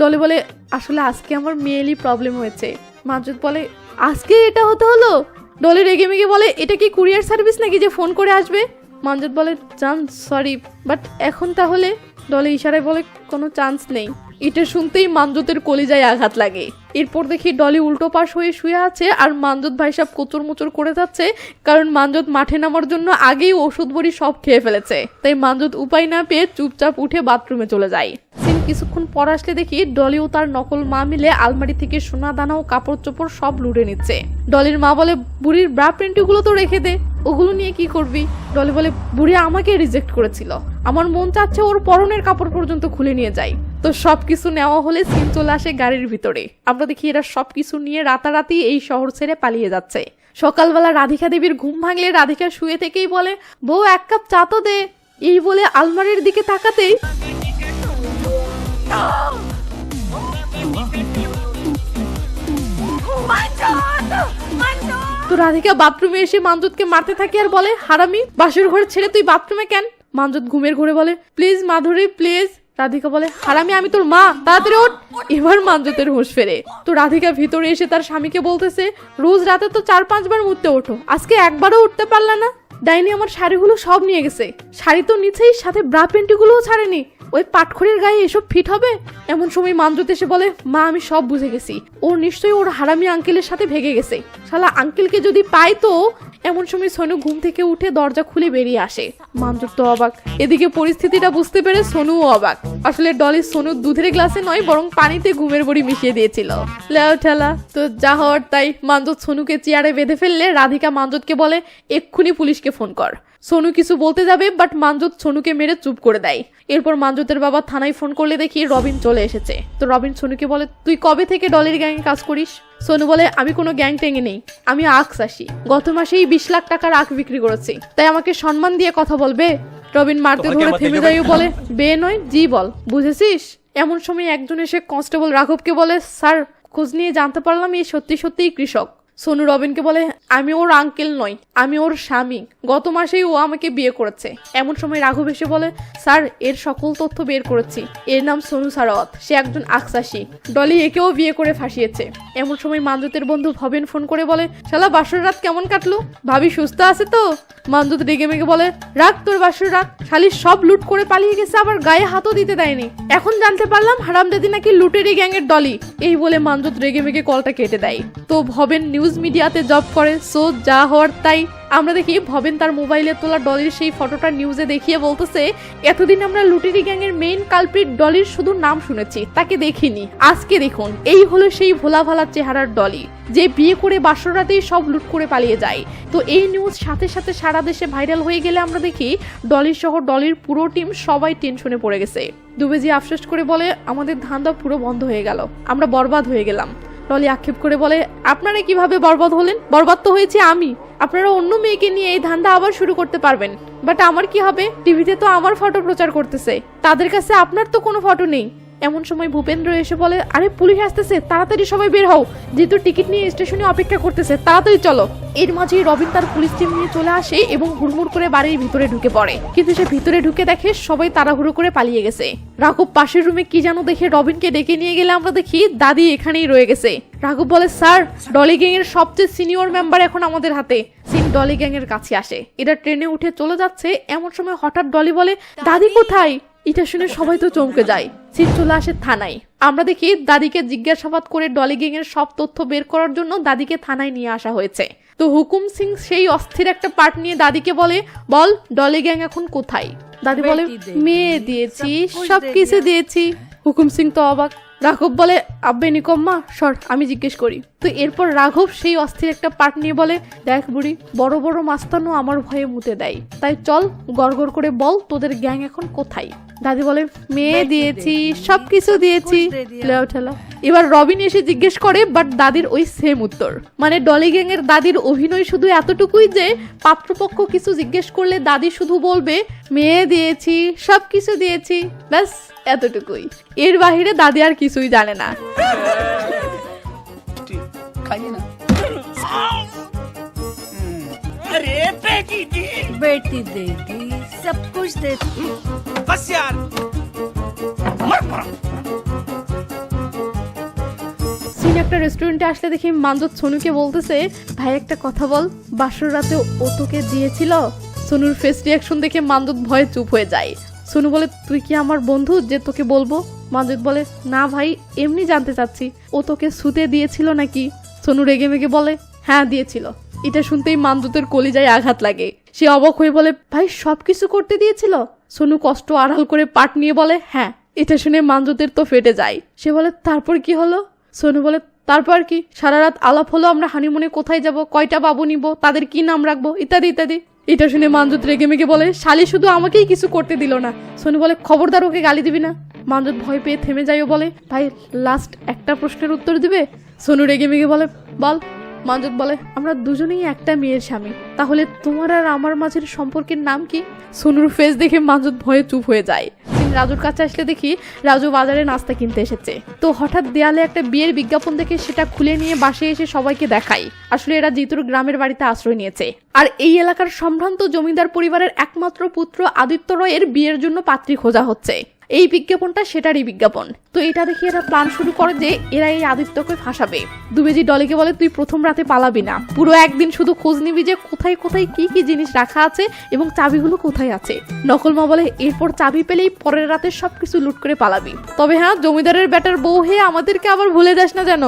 ডলি বলে আসলে আজকে আমার মেয়েলি প্রবলেম হয়েছে। মানজুত বলে আজকে এটা হতে হলো? ডলি রেগে মেগে বলে এটা কি কুরিয়ার সার্ভিস নাকি যে ফোন করে আসবে? মানজুত বলে জান সরি, বাট এখন তাহলে? ডলি ইশারায় বলে কোনো চান্স নেই। এটা শুনতেই মানজুতের কলিজায় আঘাত লাগে। এরপর দেখি ডলি উল্টো পাশ হয়ে শুয়ে আছে আর মানজুত ভাই সব কোচর মোচর করে যাচ্ছে, কারণ মানজুত মাঠে নামার জন্য আগেই ওষুধ বড়ি সব খেয়ে ফেলেছে। তাই মানজুত উপায় না পেয়ে চুপচাপ উঠে বাথরুমে চলে যায়। কিছুক্ষণ পর আসলে দেখি ডলি ও তার নকল মা মিলে আলমারি থেকে সোনা দানা ও কাপড় চোপড় সব লুটে নিচ্ছে। ডলির মা বলে বুড়ির ব্রা প্যান্টিগুলো তো রেখে দে, ওগুলো নিয়ে কি করবি? ডলি বলে বুড়ি আমাকে রিজেক্ট করেছিল, আমার মন চাচ্ছে ওর পরনের কাপড় পর্যন্ত খুলে নিয়ে যাই। তো সবকিছু নেওয়া হলে সিন চলে আসে গাড়ির ভিতরে। আমরা দেখি এরা সবকিছু নিয়ে রাতারাতি এই শহর ছেড়ে পালিয়ে যাচ্ছে। সকালবেলা রাধিকা দেবীর ঘুম ভাঙলে রাধিকা শুয়ে থেকেই বলে বউ 1 কাপ চা তো দে। এই বলে আলমারির দিকে তাকাতেই তো রাধিকা বাথরুমে এসে মানজুতকে মারতে থাকে আর বলে হারামি, বাসর ঘরে ছেড়ে তুই বাথরুমে কেন? মানজুত ঘুমের ঘরে বলে প্লিজ মাধুরী প্লিজ। রাধিকা বলে হারামি আমি তোর মা, তাড়াতাড়ি ওঠ। এবার মানজুতের হুঁশ ফেরে। তো রাধিকা ভিতরে এসে তার স্বামীকে বলতেছে রোজ রাতে তো 4-5 বার উঠতে ওঠো, আজকে একবারও উঠতে পারলা না? ডাইনি আমার শাড়িগুলো সব নিয়ে গেছে, শাড়ি তো নিচেই, সাথে ব্রা প্যান্টিগুলোও ছাড়েনি, ওই পাটখড়ির গায়ে এসব ফিট হবে? এমন সময় মানজুত এসে বলে মা আমি সব বুঝে গেছি, ওর নিশ্চয়ই ওর হারামি আঙ্কেলের সাথে ভেগে গেছে, শালা আঙ্কেলকে যদি পাই তো। এমন সময় সোনু ঘুম থেকে উঠে দরজা খুলে বেরিয়ে আসে। মানজুত তো অবাক, এদিকে পরিস্থিতিটা বুঝতে পেরে সোনুও অবাক। আসলে ডলি সোনু দুধের গ্লাসে নয় বরং পানিতে ঘুমের বড়ি মিশিয়ে দিয়েছিল। লেও ঠেলা। তো যা হওয়ার তাই। মানজুত সোনুকে চেয়ারে বেঁধে ফেললে রাধিকা মানজুতকে বলে এক্ষুনি পুলিশকে ফোন কর। সোনু কিছু বলতে যাবে বাট মানজুত সোনুকে মেরে চুপ করে দেয়। এরপর মানজুতের বাবা থানায় ফোন করলে দেখি রবিন চলে এসেছে। তো রবিন সোনুকে বলে তুই কবে থেকে ডলির গ্যাংয়ে কাজ করিস? সোনু বলে আমি কোনো গ্যাং টেঙে নেই, আমি আখ চাষি, গত মাসেই 20 লাখ টাকার আখ বিক্রি করেছি, তাই আমাকে সম্মান দিয়ে কথা বলবে। রবিন মারতে ধরে থেমে যায় বলে বে নয় জি বল, বুঝেছিস? এমন সময় একজন এসে কনস্টেবল রাঘবকে বলে স্যার খোঁজ নিয়ে জানতে পারলাম এই সত্যি সত্যিই কৃষক। সোনু রবিনকে বলে আমি ওর আঙ্কেল নই, আমি ওর স্বামী, গত মাসেই ও আমাকে বিয়ে করেছে। এমন সময় রাঘব এসে বলে স্যার এর সকল তথ্য বের করেছি, এর নাম সোনু সারাওয়াত, সে একজন আখচাষী, ডলি একেও বিয়ে করে ফাঁসিয়েছে। এমন সময় মানজুতের বন্ধু ভবেন ফোন করে বলে শালা বাসর রাত কেমন কাটলো, ভাবি সুস্থ আছে তো? মানজুত রেগে মেগে বলে রাখ তোর বাসর রাত, শালি সব লুট করে পালিয়ে গেছে, আবার গায়ে হাতও দিতে দেয়নি, এখন জানতে পারলাম হারামজাদি নাকি লুটেরি গ্যাংয়ের ডলি। এই বলে মানজুত রেগে মেগে কলটা কেটে দেয়। তো ভবেন নিউজ মিডিয়াতে জব করে, সো যা হওয়ার তাই। আমরা দেখি ভবেন তার মোবাইলে তোলা ডলির সেই ফটোটা নিউজে দেখিয়ে বলতেছে এতদিন আমরা লুটেরি গ্যাংয়ের মেইন কালপ্রিট ডলির শুধু নাম শুনেছি, তাকে দেখিনি, আজকে দেখুন এই হলো সেই ভোলা ভালা চেহারার ডলি যে বিয়ে করে বাসর রাতেই সব লুট করে পালিয়ে যায়। তো এই নিউজ সাথে সাথে সারা দেশে ভাইরাল হয়ে গেলে আমরা দেখি ডলির সহ ডলির পুরো টিম সবাই টেনশনে পড়ে গেছে। দুবেজি আফসোস করে বলে আমাদের ধান্দা পুরো বন্ধ হয়ে গেল, আমরা বরবাদ হয়ে গেলাম। ডলি আক্ষেপ করে বলে আপনারা কিভাবে বরবাদ হলেন? বরবাদ তো হয়েছে আমি, আপনারা অন্য মেয়েকে নিয়ে এই ধান্দা আবার শুরু করতে পারবেন, বাট আমার কি হবে? টিভিতে তো আমার ফটো প্রচার করতেছে, তাদের কাছে আপনার তো কোনো ফটো নেই। এমন সময় ভূপেন্দ্র এসে বলে আরে পুলিশ আসতেছে, তাড়াতাড়ি সবাই বের হও, যেহেতু টিকিট নিয়ে স্টেশনে অপেক্ষা করতেছে, তাড়াতাড়ি চলো। এর মাঝেই রবিন তার পুলিশ টিম নিয়ে চলে আসে এবং হুড়মুড় করে বাড়ির ভিতরে ঢুকে পড়ে, কিন্তু সে ভিতরে ঢুকে দেখে সবাই তাড়াহুড়ো করে পালিয়ে গেছে। রাঘব পাশের রুমে কি যেন দেখে রবিনকে ডেকে নিয়ে গেলে আমরা দেখি দাদি এখানেই রয়ে গেছে। রাঘব বলে স্যার ডলি গ্যাং এর সবচেয়ে সিনিয়র মেম্বার এখন আমাদের হাতে। সিন ডলি গ্যাং এর কাছে আসে, এরা ট্রেনে উঠে চলে যাচ্ছে। এমন সময় হঠাৎ ডলি বলে দাদি কোথায়? এটা শুনে সবাই তো চমকে যায়। সিন চলে আসে থানায়, আমরা দেখি দাদিকে জিজ্ঞাসাবাদ করে ডলি গ্যাং এর সব তথ্য বের করার জন্য দাদিকে থানায় নিয়ে আসা হয়েছে। তো হুকুম সিং সেই অস্থির একটা পার্ট নিয়ে দাদিকে বলে বল ডলি গ্যাং এখন কোথায়? দাদি বলে মেয়ে দিয়েছি, সবকিছু দিয়েছি। হুকুম সিং তো অবাক। রাঘব বলে আব্বে নিকম্মা সর, আমি জিজ্ঞেস করি। তো এরপর রাঘব সেই অস্থির একটা পার্ট নিয়ে বলে দেখ বুড়ি, বড় বড় মাস্তানও আমার ভয়ে মুতে দেয়, তাই চল গড়গড় করে বল তোদের গ্যাং এখন কোথায়? দাদি বলে মেয়ে দিয়েছি, সবকিছু দিয়েছি। এবার রবিন এসে জিজ্ঞেস করে, বাট দাদির ওই সেম উত্তর। মানে ডলি গ্যাং এর দাদির অভিনয় শুধু এতটুকুই যে পাত্রপক্ষ কিছু জিজ্ঞেস করলে দাদি শুধু বলবে মেয়ে দিয়েছি, সবকিছু দিয়েছি, ব্যাস এতটুকুই। এর বাহিরে দাদি আর কিছুই জানে না। खाइए ना। अरे बेटी दी, बेटी देगी, सब कुछ देती। बस यार मर पड़ा। সিন একটা রেস্টুরেন্টে আসলে দেখি মানজত সোনুকে বলতেছে ভাই একটা কথা বল, বাসর রাতে ও তোকে দিয়েছিল? সোনুর ফেস রিয়াকশন দেখে মানজত ভয়ে চুপ হয়ে যায়। সোনু বলে তুই কি আমার বন্ধু যে তোকে বলবো? মানজত বলে না ভাই, এমনি জানতে চাচ্ছি ও তোকে শুতে দিয়েছিল নাকি? সোনু রেগে মেগে বলে হ্যাঁ দিয়েছিল। এটা শুনতেই মানজতের কলিজায় আঘাত লাগে। সে অবাক হয়ে বলে ভাই সবকিছু করতে দিয়েছিল? সোনু কষ্ট আড়াল করে পাট নিয়ে বলে হ্যাঁ। এটা শুনে মানজতের তো ফেটে যায়। সে বলে তারপর কি হলো? সোনু বলে তারপর কি, সারা রাত আলাপ হলো আমরা হানিমুনে কোথায় যাব, কয়টা বাবু নিব, তাদের কি নাম রাখবো, ইত্যাদি ইত্যাদি। এটা শুনে মানজত রেগে মেগে বলে শালি শুধু আমাকেই কিছু করতে দিল না। সোনু বলে খবরদার ওকে গালি দিবি না। মানজত ভয় পেয়ে থেমে যায় ও বলে ভাই লাস্ট একটা প্রশ্নের উত্তর দিবে? সোনু রেগে মেগে বলে বল। মানজত বলে আমরা দুজনেই একটা মেয়ের স্বামী, তাহলে তোমার আর আমার মাঝের সম্পর্কের নাম কি? সোনুর ফেস দেখে মানজত ভয়ে চুপ হয়ে যায়। রাজুর কাছে আসলে দেখি রাজু বাজারে নাস্তা কিনতে এসেছে। তো হঠাৎ দেয়ালে একটা বিয়ের বিজ্ঞাপন দেখে সেটা খুলে নিয়ে বাসায় এসে সবাইকে দেখায়। আসলে এরা জিতুর গ্রামের বাড়িতে আশ্রয় নিয়েছে, আর এই এলাকার সম্ভ্রান্ত জমিদার পরিবারের একমাত্র পুত্র আদিত্য রয়ের বিয়ের জন্য পাত্রী খোঁজা হচ্ছে। এই বিজ্ঞাপনটা সেটারই বিজ্ঞাপন। তো এটা দেখে এরা প্ল্যান শুরু করে যে এরা এই আদিত্যকে ফাঁসাবে। দুবেজি ডলিকে বলে তুই প্রথম রাতে পালাবি না, পুরো একদিন শুধু খোঁজ নিবি যে কোথায় কোথায় কি কি জিনিস রাখা আছে এবং চাবিগুলো কোথায় আছে। নকলমা বলে এরপর চাবি পেলেই পরের রাতে সবকিছু লুট করে পালাবি, তবে হ্যাঁ জমিদারের বেটার বউ হয়ে আমাদেরকে আবার ভুলে যাস না যেন।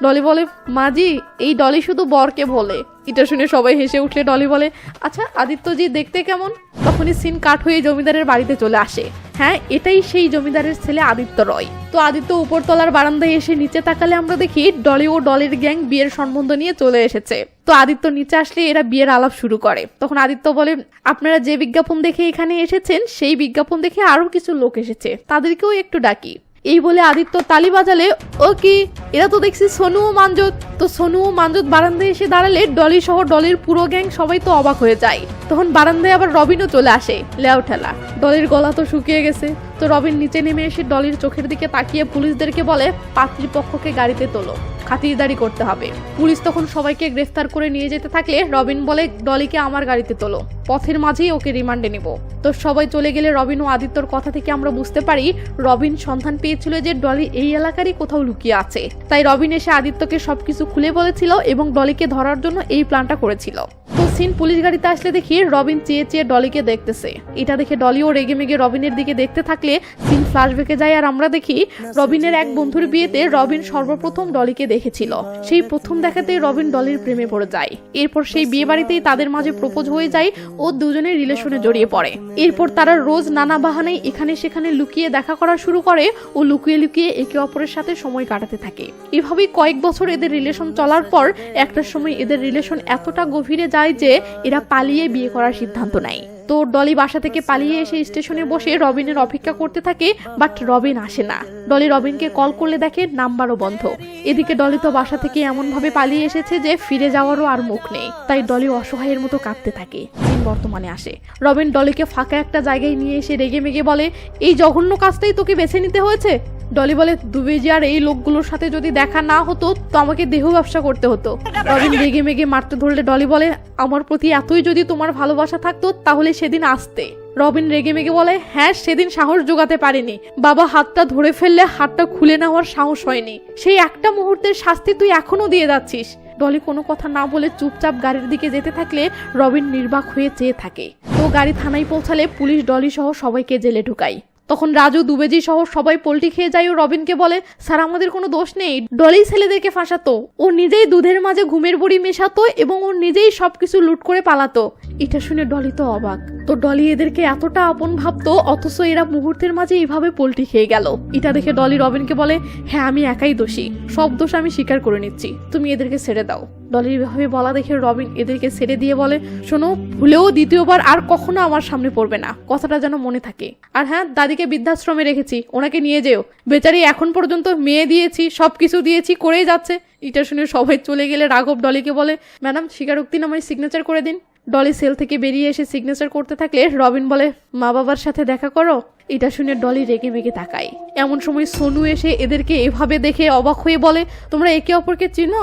ডলি বলে মাজি এই ডলি শুধু বরকে বলে। এটা শুনে সবাই হেসে উঠলে ডলি বলে আচ্ছা আদিত্যজি দেখতে কেমন? তখনই সিন কাট হয়ে জমিদারের বাড়িতে চলে আসে। হ্যাঁ এটাই সেই জমিদারের ছেলে আদিত্য রয়। তো আদিত্য উপরতলার বারান্দায় এসে নিচে তাকালে আমরা দেখি ডলি ও ডলির গ্যাং বিয়ের সম্বন্ধ নিয়ে চলে এসেছে। তো আদিত্য নিচে আসলে এরা বিয়ের আলাপ শুরু করে। তখন আদিত্য বলে আপনারা যে বিজ্ঞাপন দেখে এখানে এসেছেন সেই বিজ্ঞাপন দেখে আরো কিছু লোক এসেছে, তাদেরকেও একটু ডাকি। এই বলে আদিত্য তালি বাজালে ও কি, এরা তো দেখছি সোনু ও মানজত। তো সোনু ও মানজত বারান্দায় এসে দাঁড়ালে ডলি সহ ডলির পুরো গ্যাং সবাই তো অবাক হয়ে যায়। তখন বারান্দায় আবার রবিনও চলে আসে, লেও ঠেলা। ডলির গলা তো শুকিয়ে গেছে। তো রবিন নিচে নেমে এসে ডলির চোখের দিকে তাকিয়ে পুলিশদেরকে বলে পাত্রীপক্ষকে গাড়িতে তোলো, খাতিরদারি করতে হবে। পুলিশ তখন সবাইকে গ্রেফতার করে নিয়ে যেতে থাকলে রবিন বলে ডলিকে আমার গাড়িতে তোলো, পথের মাঝেই ওকে রিমান্ডে নিব। তো সবাই চলে গেলে রবিন ও আদিত্যর কথা থেকে আমরা বুঝতে পারি রবিন সন্ধান পেয়েছিল যে ডলি এই এলাকারই কোথাও লুকিয়ে আছে। তাই রবিন এসে আদিত্যকে সবকিছু খুলে বলেছিল এবং ডলিকে ধরার জন্য এই প্ল্যানটা করেছিল। তো সিন পুলিশ গাড়িতে আসলে দেখি রবিন চেয়ে চেয়ে ডলিকে দেখতেছে। এটা দেখে ডলিও রেগে মেগে রবিনের দিকে দেখতে থাকলে সিন ফ্ল্যাশব্যাকে যায় আর আমরা দেখি রবিনের এক বন্ধুর বিয়েতে রবিন সর্বপ্রথম ডলিকে দেখেছিল। সেই প্রথম দেখাতেই রবিন ডলির প্রেমে পড়ে যায়। এরপর সেই বিয়ে বাড়িতেই তাদের মাঝে প্রপোজ হয়ে যায় ও দুজনের রিলেশনে জড়িয়ে পড়ে। এরপর তারা রোজ নানা বাহানায় এখানে সেখানে লুকিয়ে দেখা করা শুরু করে ও লুকিয়ে লুকিয়ে একে অপরের সাথে সময় কাটাতে থাকে। এভাবেই কয়েক বছর এদের রিলেশন চলার পর একটা সময় এদের রিলেশন এতটা গভীরে যায় যে এরা পালিয়ে বিয়ে করার সিদ্ধান্ত নেয়। তো ডলি বাসা থেকে পালিয়ে এসে স্টেশনে বসে রবিনের অপেক্ষা করতে থাকে, বাট রবিন আসে না। ডলি রবিনকে কল করলে দেখে নাম্বারও বন্ধ। এদিকে ডলি তো বাসা থেকে এমন ভাবে পালিয়ে এসেছে যে ফিরে যাওয়ারও আর মুখ নেই। তাই ডলি অসহায়ের মতো কাঁদতে থাকে। বর্তমানে আসে রবিন ডলিকে ফাঁকা একটা জায়গায় নিয়ে এসে রেগে মেগে বলে এই জঘন্য কাজটাই তোকে বেছে নিতে হয়েছে। ডলি বলে দুবেজি আর এই লোকগুলোর সাথে যদি দেখা না হতো তো আমাকে দেহ ব্যবসা করতে হতো। রবিন রেগে মেগে মারতে ধরলে ডলি বলে আমার প্রতি এতই যদি তোমার ভালোবাসা থাকতো তাহলে সেদিন আসতে। রবিন রেগে মেগে বলে হ্যাঁ সেদিন সাহস জোগাতে পারিনি, বাবা হাতটা ধরে ফেললে হাতটা খুলে নেওয়ার সাহস হয়নি, সেই একটা মুহূর্তের শাস্তি তুই এখনো দিয়ে যাচ্ছিস। ডলি কোনো কথা না বলে চুপচাপ গাড়ির দিকে যেতে থাকলে রবিন নির্বাক হয়ে চেয়ে থাকে। তো গাড়ি থানায় পৌঁছালে পুলিশ ডলি সহ সবাইকে জেলে ঢুকায়। তখন রাজু দুবেজি সহ সবাই পোল্টি খেয়ে যায় ও রবিনকে বলে স্যার আমাদের কোনো দোষ নেই, ডলি ছেলেদেরকে ফাঁসাতো, ও নিজেই দুধের মাঝে ঘুমের বড়ি মেশাতো এবং ও নিজেই সবকিছু লুট করে পালাতো। এটা শুনে ডলি তো অবাক। তো ডলি এদেরকে এতটা আপন ভাবতো অথচ এরা মুহূর্তের মাঝে এইভাবে পোল্টি খেয়ে গেল। এটা দেখে ডলি রবিনকে বলে হ্যাঁ আমি একাই দোষী, সব দোষ আমি স্বীকার করে নিচ্ছি, তুমি এদেরকে ছেড়ে দাও। ডলির এভাবে বলা দেখে রবিন এদেরকে ছেড়ে দিয়ে বলে শোনো ভুলেও দ্বিতীয়বার আর কখনো আমার সামনে পড়বে না, কথাটা যেন মনে থাকে। আর হ্যাঁ দাদিকে বৃদ্ধাশ্রমে রেখেছি, ওনাকে নিয়ে যেও, বেচারি এখন পর্যন্ত মেয়ে দিয়েছি সবকিছু দিয়েছি করেই যাচ্ছে। এটা শুনে সবাই চলে গেলে রাঘব ডলিকে বলে ম্যাডাম স্বীকারোক্তিনামায় সিগনেচার করে দিন। ডলি সেল থেকে বেরিয়ে এসে সিগনেচার করতে থাকলে রবিন বলে মা বাবার সাথে দেখা করো। এটা শুনে ডলি রেগে মেগে তাকায়। এমন সময় সোনু এসে এদেরকে এভাবে দেখে অবাক হয়ে বলে তোমরা একে অপরকে চিনো?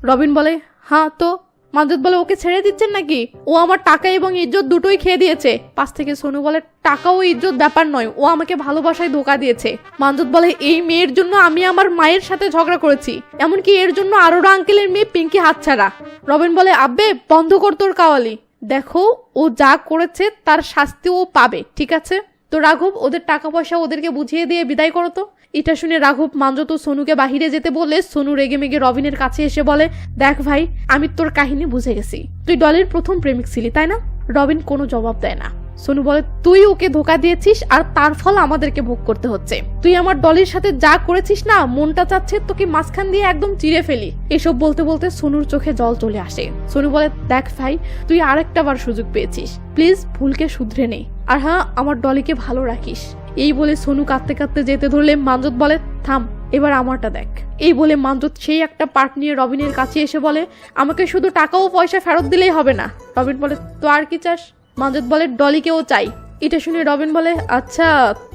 রবিন বলে হ্যাঁ। তো মানজত বলে ওকে ছেড়ে দিচ্ছেন নাকি? ও আমার টাকা এবং ইজ্জত দুটোই খেয়ে দিয়েছে। পাশ থেকে সোনু বলে টাকা ও ইজ্জত ব্যাপার নয়, ও আমাকে ভালোবাসায় ধোকা দিয়েছে। মানজত বলে এই মেয়ের জন্য আমি আমার মায়ের সাথে ঝগড়া করেছি, এমনকি এর জন্য আরোরা আঙ্কেলের মেয়ে পিঙ্কি হাতছাড়া। রবিন বলে আব্বে বন্ধ কর তোর কাওয়ালি, দেখো ও যা করেছে তার শাস্তি ও পাবে, ঠিক আছে? তো রাঘব ওদের টাকা পয়সা ওদেরকে বুঝিয়ে দিয়ে বিদায় করো তো। এটা শুনে রাঘব মানজত সোনুকে বাহিরে যেতে বললে সোনু রেগে মেগে রবিনের কাছে এসে বলে দেখ ভাই আমি তোর কাহিনী বুঝে গেছি, তুই ডলির প্রথম প্রেমিক ছিলি তাই না? রবিন কোনো জবাব দেয় না। সোনু বলে তুই ওকে ধোকা দিয়েছিস আর তার ফল আমাদেরকে ভোগ করতে হচ্ছে। তুই আমার ডলির সাথে যা করেছিস না মনটা চাচ্ছে তোকে মাঝখান দিয়ে একদম চিড়ে ফেলি। এসব বলতে বলতে সোনুর চোখে জল চলে আসে। সোনু বলে দেখ ভাই তুই আরেকটা বার সুযোগ পেয়েছিস, প্লিজ ভুলকে শুধরে নে, আর হ্যাঁ আমার ডলিকে ভালো রাখিস। এই বলে সোনু কাঁদতে কাঁদতে যেতে ধরলে মানজত বলে থাম এবার আমারটা দেখ। এই বলে মানজত সেই একটা পার্ট নিয়ে রবিনের কাছে এসে বলে আমাকে শুধু টাকা ও পয়সা ফেরত দিলেই হবে না। রবিন বলে তো আর কি চাস? মানজত বলে ডলিকেও চাই। এটা শুনে রবিন বলে আচ্ছা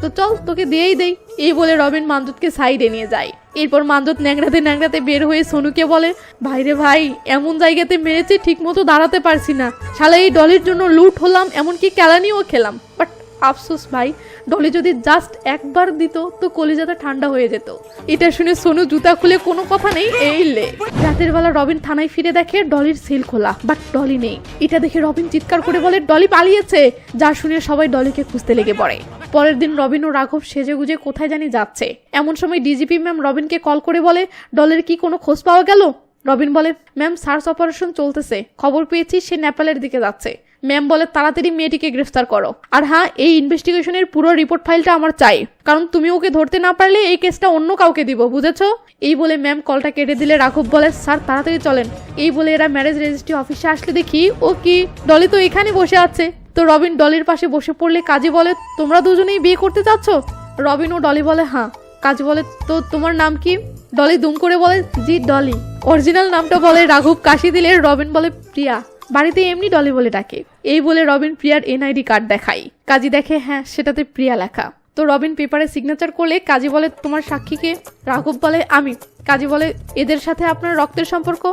তো চল তোকে দিয়েই দেই। এই বলে রবিন মানজতকে সাইডে নিয়ে যায়। এরপর মানজত ন্যাংড়াতে ন্যাংড়াতে বের হয়ে সোনুকে বলে ভাইরে ভাই এমন জায়গাতে মেরেছে ঠিক মতো দাঁড়াতে পারছি না, শালা এই ডলির জন্য লুট হলাম এমনকি কেলানিও খেলাম, বাট আফসোস ভাই ডলি যদি জাস্ট একবার দিত তো কলিজাটা ঠান্ডা হয়ে যেত। এটা শুনে সোনু জুতা খুলে কোনো কথা নেই এই লে। রাতের বেলা রবিন থানায় ফিরে দেখে ডলির সেল খোলা, বাট ডলি নেই। এটা দেখে রবিন চিৎকার করে বলে ডলি পালিয়েছে, যা শুনে সবাই ডলিকে খুঁজতে লেগে পড়ে। পরের দিন রবিন ও রাঘব সেজে গুজে কোথায় জানি যাচ্ছে। এমন সময় ডিজিপি ম্যাম রবিনকে কল করে বলে ডলের কি কোনো খোঁজ পাওয়া গেল? রবিন বলে ম্যাম সার্চ অপারেশন চলতেছে, খবর পেয়েছি সে নেপালের দিকে যাচ্ছে। ম্যাম বলে তাড়াতাড়ি মেয়েটিকে গ্রেফতার করো, আর হ্যাঁ এই ইনভেস্টিগেশনের পুরো রিপোর্ট ফাইলটা আমার চাই, কারণ তুমি ওকে ধরতে না পারলে এই কেসটা অন্য কাউকে দিব, বুঝেছো? এই বলে ম্যাম কলটা কেটে দিলে রাঘব বলে স্যার তাড়াতাড়ি চলেন। এই বলে এরা ম্যারেজ রেজিস্ট্রি অফিসে আসলে দেখি ও কি ডলি তো এখানে বসে আছে। তো রবিন ডলির পাশে বসে পড়লে কাজী বলে তোমরা দুজনেই বিয়ে করতে চাচ্ছ? রবিন ও ডলি বলে হ্যাঁ কাজী বলে তো তোমার নাম কি? ডলি দুম করে বলে জি ডলি। অরিজিনাল নামটা বলে রাঘব কাশি দিলে রবিন বলে প্রিয়া। বাড়িতে এমনি ডলি বলে ডাকে। এই বলে রবিন প্রিয়ার এনআইডি কার্ড দেখায়। কাজী দেখে হ্যাঁ সেটাতে প্রিয়া লেখা। তো রবিন পেপারে সিগনেচার করলে কাজী বলে তোমার সাক্ষীকে? রাঘব বলে আমি। কাজী বলে এদের সাথে আপনার রক্তের সম্পর্ক?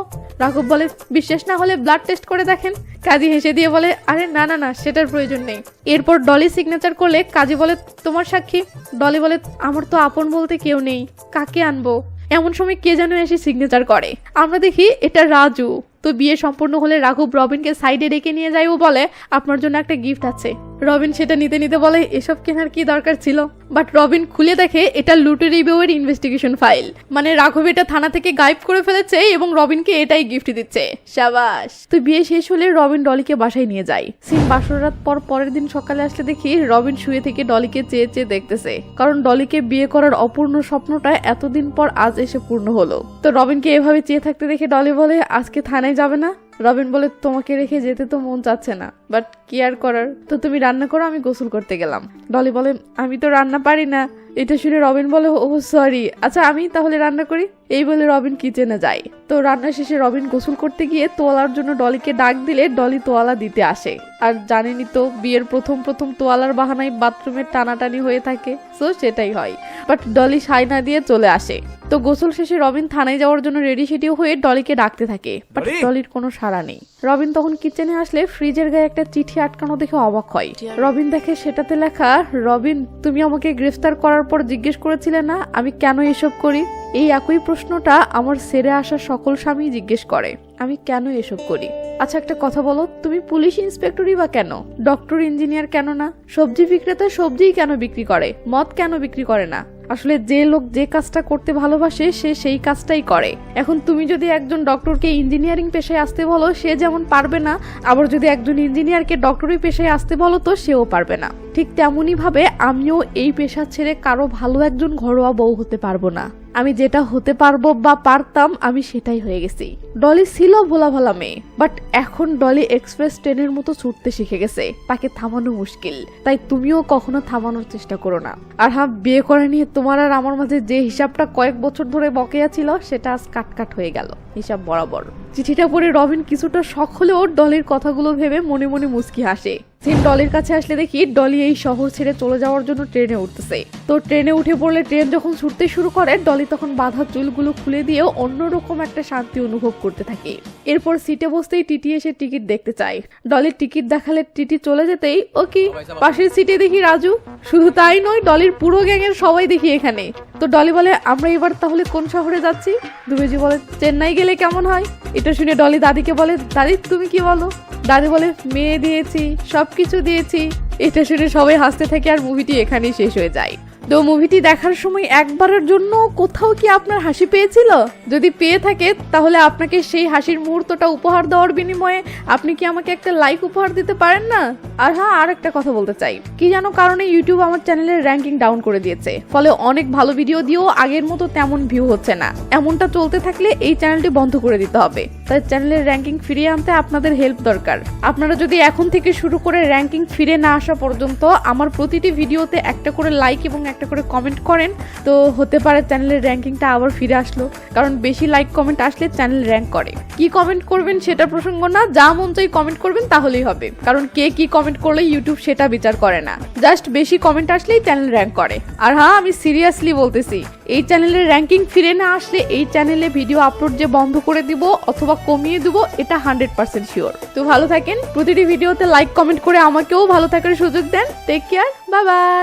রাঘব বলে বিশ্বাস না হলে ব্লাড টেস্ট করে দেখেন। কাজী হেসে দিয়ে বলে আরে না না না সেটার প্রয়োজন নেই। এরপর ডলি সিগনেচার করলে কাজী বলে তোমার সাক্ষী? ডলি বলে আমার তো আপন বলতে কেউ নেই, কাকে আনবো? এমন সময় কে যেন এসে সিগনেচার করে। আমরা দেখি এটা রাজু। তো বিয়ে সম্পূর্ণ হলে রাঘব রবিনকে সাইডে ডেকে নিয়ে যায় ও বলে আপনার জন্য একটা গিফট আছে। রবিন সেটা নিতে নিতে বলে এসব কেনার কি দরকার ছিল? বাট রবিন খুলে দেখে এটা লুটেরি বউয়ের ইনভেস্টিগেশন ফাইল। মানে রাঘব এটা থানা থেকে গায়েব করে ফেলেছে এবং রবিনকে এটাই গিফট দিচ্ছে। শাবাশ। তো বিয়ে শেষ হলে রবিন ডলিকে বাসায় নিয়ে যায়। সিন বাসর রাত পরের দিন সকালে আসলে দেখি রবিন শুয়ে থেকে ডলিকে চেয়ে চেয়ে দেখতেছে, কারণ ডলিকে বিয়ে করার অপূর্ণ স্বপ্নটা এতদিন পর আজ এসে পূর্ণ হলো। তো রবিনকে এভাবে চেয়ে থাকতে দেখে ডলি বলে আজকে থানায় যাবে না? রবিন বলে তোমাকে রেখে যেতে তো মন চাচ্ছে না, বাট কি আর করার, তো তুমি রান্না করো, আমি গোসল করতে গেলাম। ডলি বলে আমি তো রান্না পারি না। এটা শুনে রবিন বলে ও সরি, আচ্ছা আমি তাহলে রান্না করি। এই বলে রবিন কিচেনে যায়। তো রান্না শেষে রবিন গোসল করতে গিয়ে তোয়ালার জন্য ডলিকে ডাক দিলে ডলি তোয়ালা দিতে আসে। আর জানেনই তো বিয়ের প্রথম তোয়ালার বাহানায় বাথরুমের টানাটানি হয়ে থাকে, সো সেটাই হয়। বাট ডলি সাই না দিয়ে চলে আসে। তো গোসল শেষে রবিন থানায় যাওয়ার জন্য রেডি সেডি হয়ে ডলিকে ডাকতে থাকে, বাট ডলির কোনো সাড়া নেই। রবিন তখন কিচেনে আসলে ফ্রিজের গায়ে একটা চিঠি আটকানো দেখে অবাক হয়। রবিন দেখে সেটাতে লেখা রবিন তুমি আমাকে গ্রেফতার করার পর জিজ্ঞেস করেছিলে না আমি কেন এসব করি? এই একই প্রশ্নটা আমার ছেড়ে আসা সকল স্বামী জিজ্ঞেস করে, আমি কেন এসব করি। আচ্ছা একটা কথা বলো, তুমি পুলিশ ইন্সপেক্টরই বা কেন? ডক্টর ইঞ্জিনিয়ার কেন না? সবজি বিক্রেতা সবজিই কেন বিক্রি করে? মদ কেন বিক্রি করে না? আসলে যে লোক যে কাজটা করতে ভালোবাসে সে সেই কাজটাই করে। এখন তুমি যদি একজন ডক্টরকে ইঞ্জিনিয়ারিং পেশায় আসতে বলো সে যেমন পারবে না, আবার যদি একজন ইঞ্জিনিয়ারকে ডক্টরি পেশায় আসতে বলো তো সেও পারবে না। ঠিক তেমনই ভাবে আমিও এই পেশা ছেড়ে কারো ভালো একজন ঘরোয়া বউ হতে পারবো না। আমি যেটা হতে পারবো বা পারতাম আমি সেটাই হয়ে গেছি। ডলি ছিল ভোলা ভালা মেয়ে, বাট এখন ডলি এক্সপ্রেস ট্রেনের মতো ছুটতে শিখে গেছে, তাকে থামানো মুশকিল। তাই তুমিও কখনো থামানোর চেষ্টা করো না। আর হ্যাঁ, বিয়ে করে নিয়ে তোমার আর আমার মাঝে যে হিসাবটা কয়েক বছর ধরে বকেয়া ছিল সেটা আজ কাটকাট হয়ে গেল, হিসাব বরাবর। চিঠিটা পড়ে রবিন কিছুটা শখ হলেও ডলির কথাগুলো ভেবে মনে মনে মুচকি হাসে। সিন ডলির কাছে আসলে দেখি ডলি এই শহর ছেড়ে চলে যাওয়ার জন্য ট্রেনে উঠতেছে। তো ট্রেনে উঠে পড়লে ট্রেন যখন ছুটতে শুরু করে ডলি তখন বাঁধা চুলগুলো খুলে দিয়েও অন্যরকম একটা শান্তি অনুভব করতে থাকে। এরপর সিটে বসতেই টিটি এসে টিকিট দেখতে চায়। ডলির টিকিট দেখালে টিটি চলে যেতেই ওকে পাশের সিটে দেখি রাজু। শুধু তাই নয়, ডলির পুরো গ্যাংয়ের সবাই দেখি এখানে। তো ডলি বলে আমরা এবার তাহলে কোন শহরে যাচ্ছি? দুবেজি বলে চেন্নাই গেলে কেমন হয়। এটা শুনে ডলি দাদিকে বলে দাদি তুমি কি বলো? দাদি বলে মেয়ে দিয়েছি, সবকিছু দিয়েছি। এটা শুনে সবাই হাসতে থাকে আর মুভিটি এখানেই শেষ হয়ে যায়। তো মুভিটি দেখার সময় একবারের জন্য কোথাও কি আপনার হাসি পেয়েছিল? যদি পেয়ে থাকে তাহলে আপনাকে সেই হাসির মুহূর্তটা উপহার দেওয়ার বিনিময়ে আপনি কি আমাকে একটা লাইক উপহার দিতে পারেন না? আর হ্যাঁ, আর একটা কথা বলতে চাই, কি জানো কারণে ইউটিউব আমার চ্যানেলের র্যাঙ্কিং ডাউন করে দিয়েছে, ফলে অনেক ভালো ভিডিও দিয়েও আগের মতো তেমন ভিউ হচ্ছে না। এমনটা চলতে থাকলে এই চ্যানেলটি বন্ধ করে দিতে হবে। তাই চ্যানেলের র্যাঙ্কিং ফিরিয়ে আনতে আপনাদের হেল্প দরকার। আপনারা যদি এখন থেকে শুরু করে র্যাঙ্কিং ফিরে না আসা পর্যন্ত আমার প্রতিটি ভিডিওতে একটা করে লাইক এবং একটা করে কমেন্ট করেন, তো হতে পারে চ্যানেলের র্যাঙ্কিংটা আবার ফিরে আসলো। কারণ বেশি লাইক কমেন্ট আসলে চ্যানেল র্যাঙ্ক করে। কি কমেন্ট করবেন সেটা প্রসঙ্গ না, যা মন চাই কমেন্ট করবেন তাহলেই হবে। কারণ কে কি কমেন্ট করলে ইউটিউব সেটা বিচার করে না, জাস্ট বেশি কমেন্ট আসলেই চ্যানেল র্যাঙ্ক করে। আর হ্যাঁ, আমি সিরিয়াসলি বলতেছি, এই চ্যানেলের র্যাঙ্কিং ফিরে না আসলে এই চ্যানেলে ভিডিও আপলোড যে বন্ধ করে দিব অথবা কমিয়ে দিব, এটা 100% শিওর। তো ভালো থাকেন, প্রতিটি ভিডিওতে লাইক কমেন্ট করে আমাকেও ভালো থাকার সুযোগ দেন। Take care, bye by.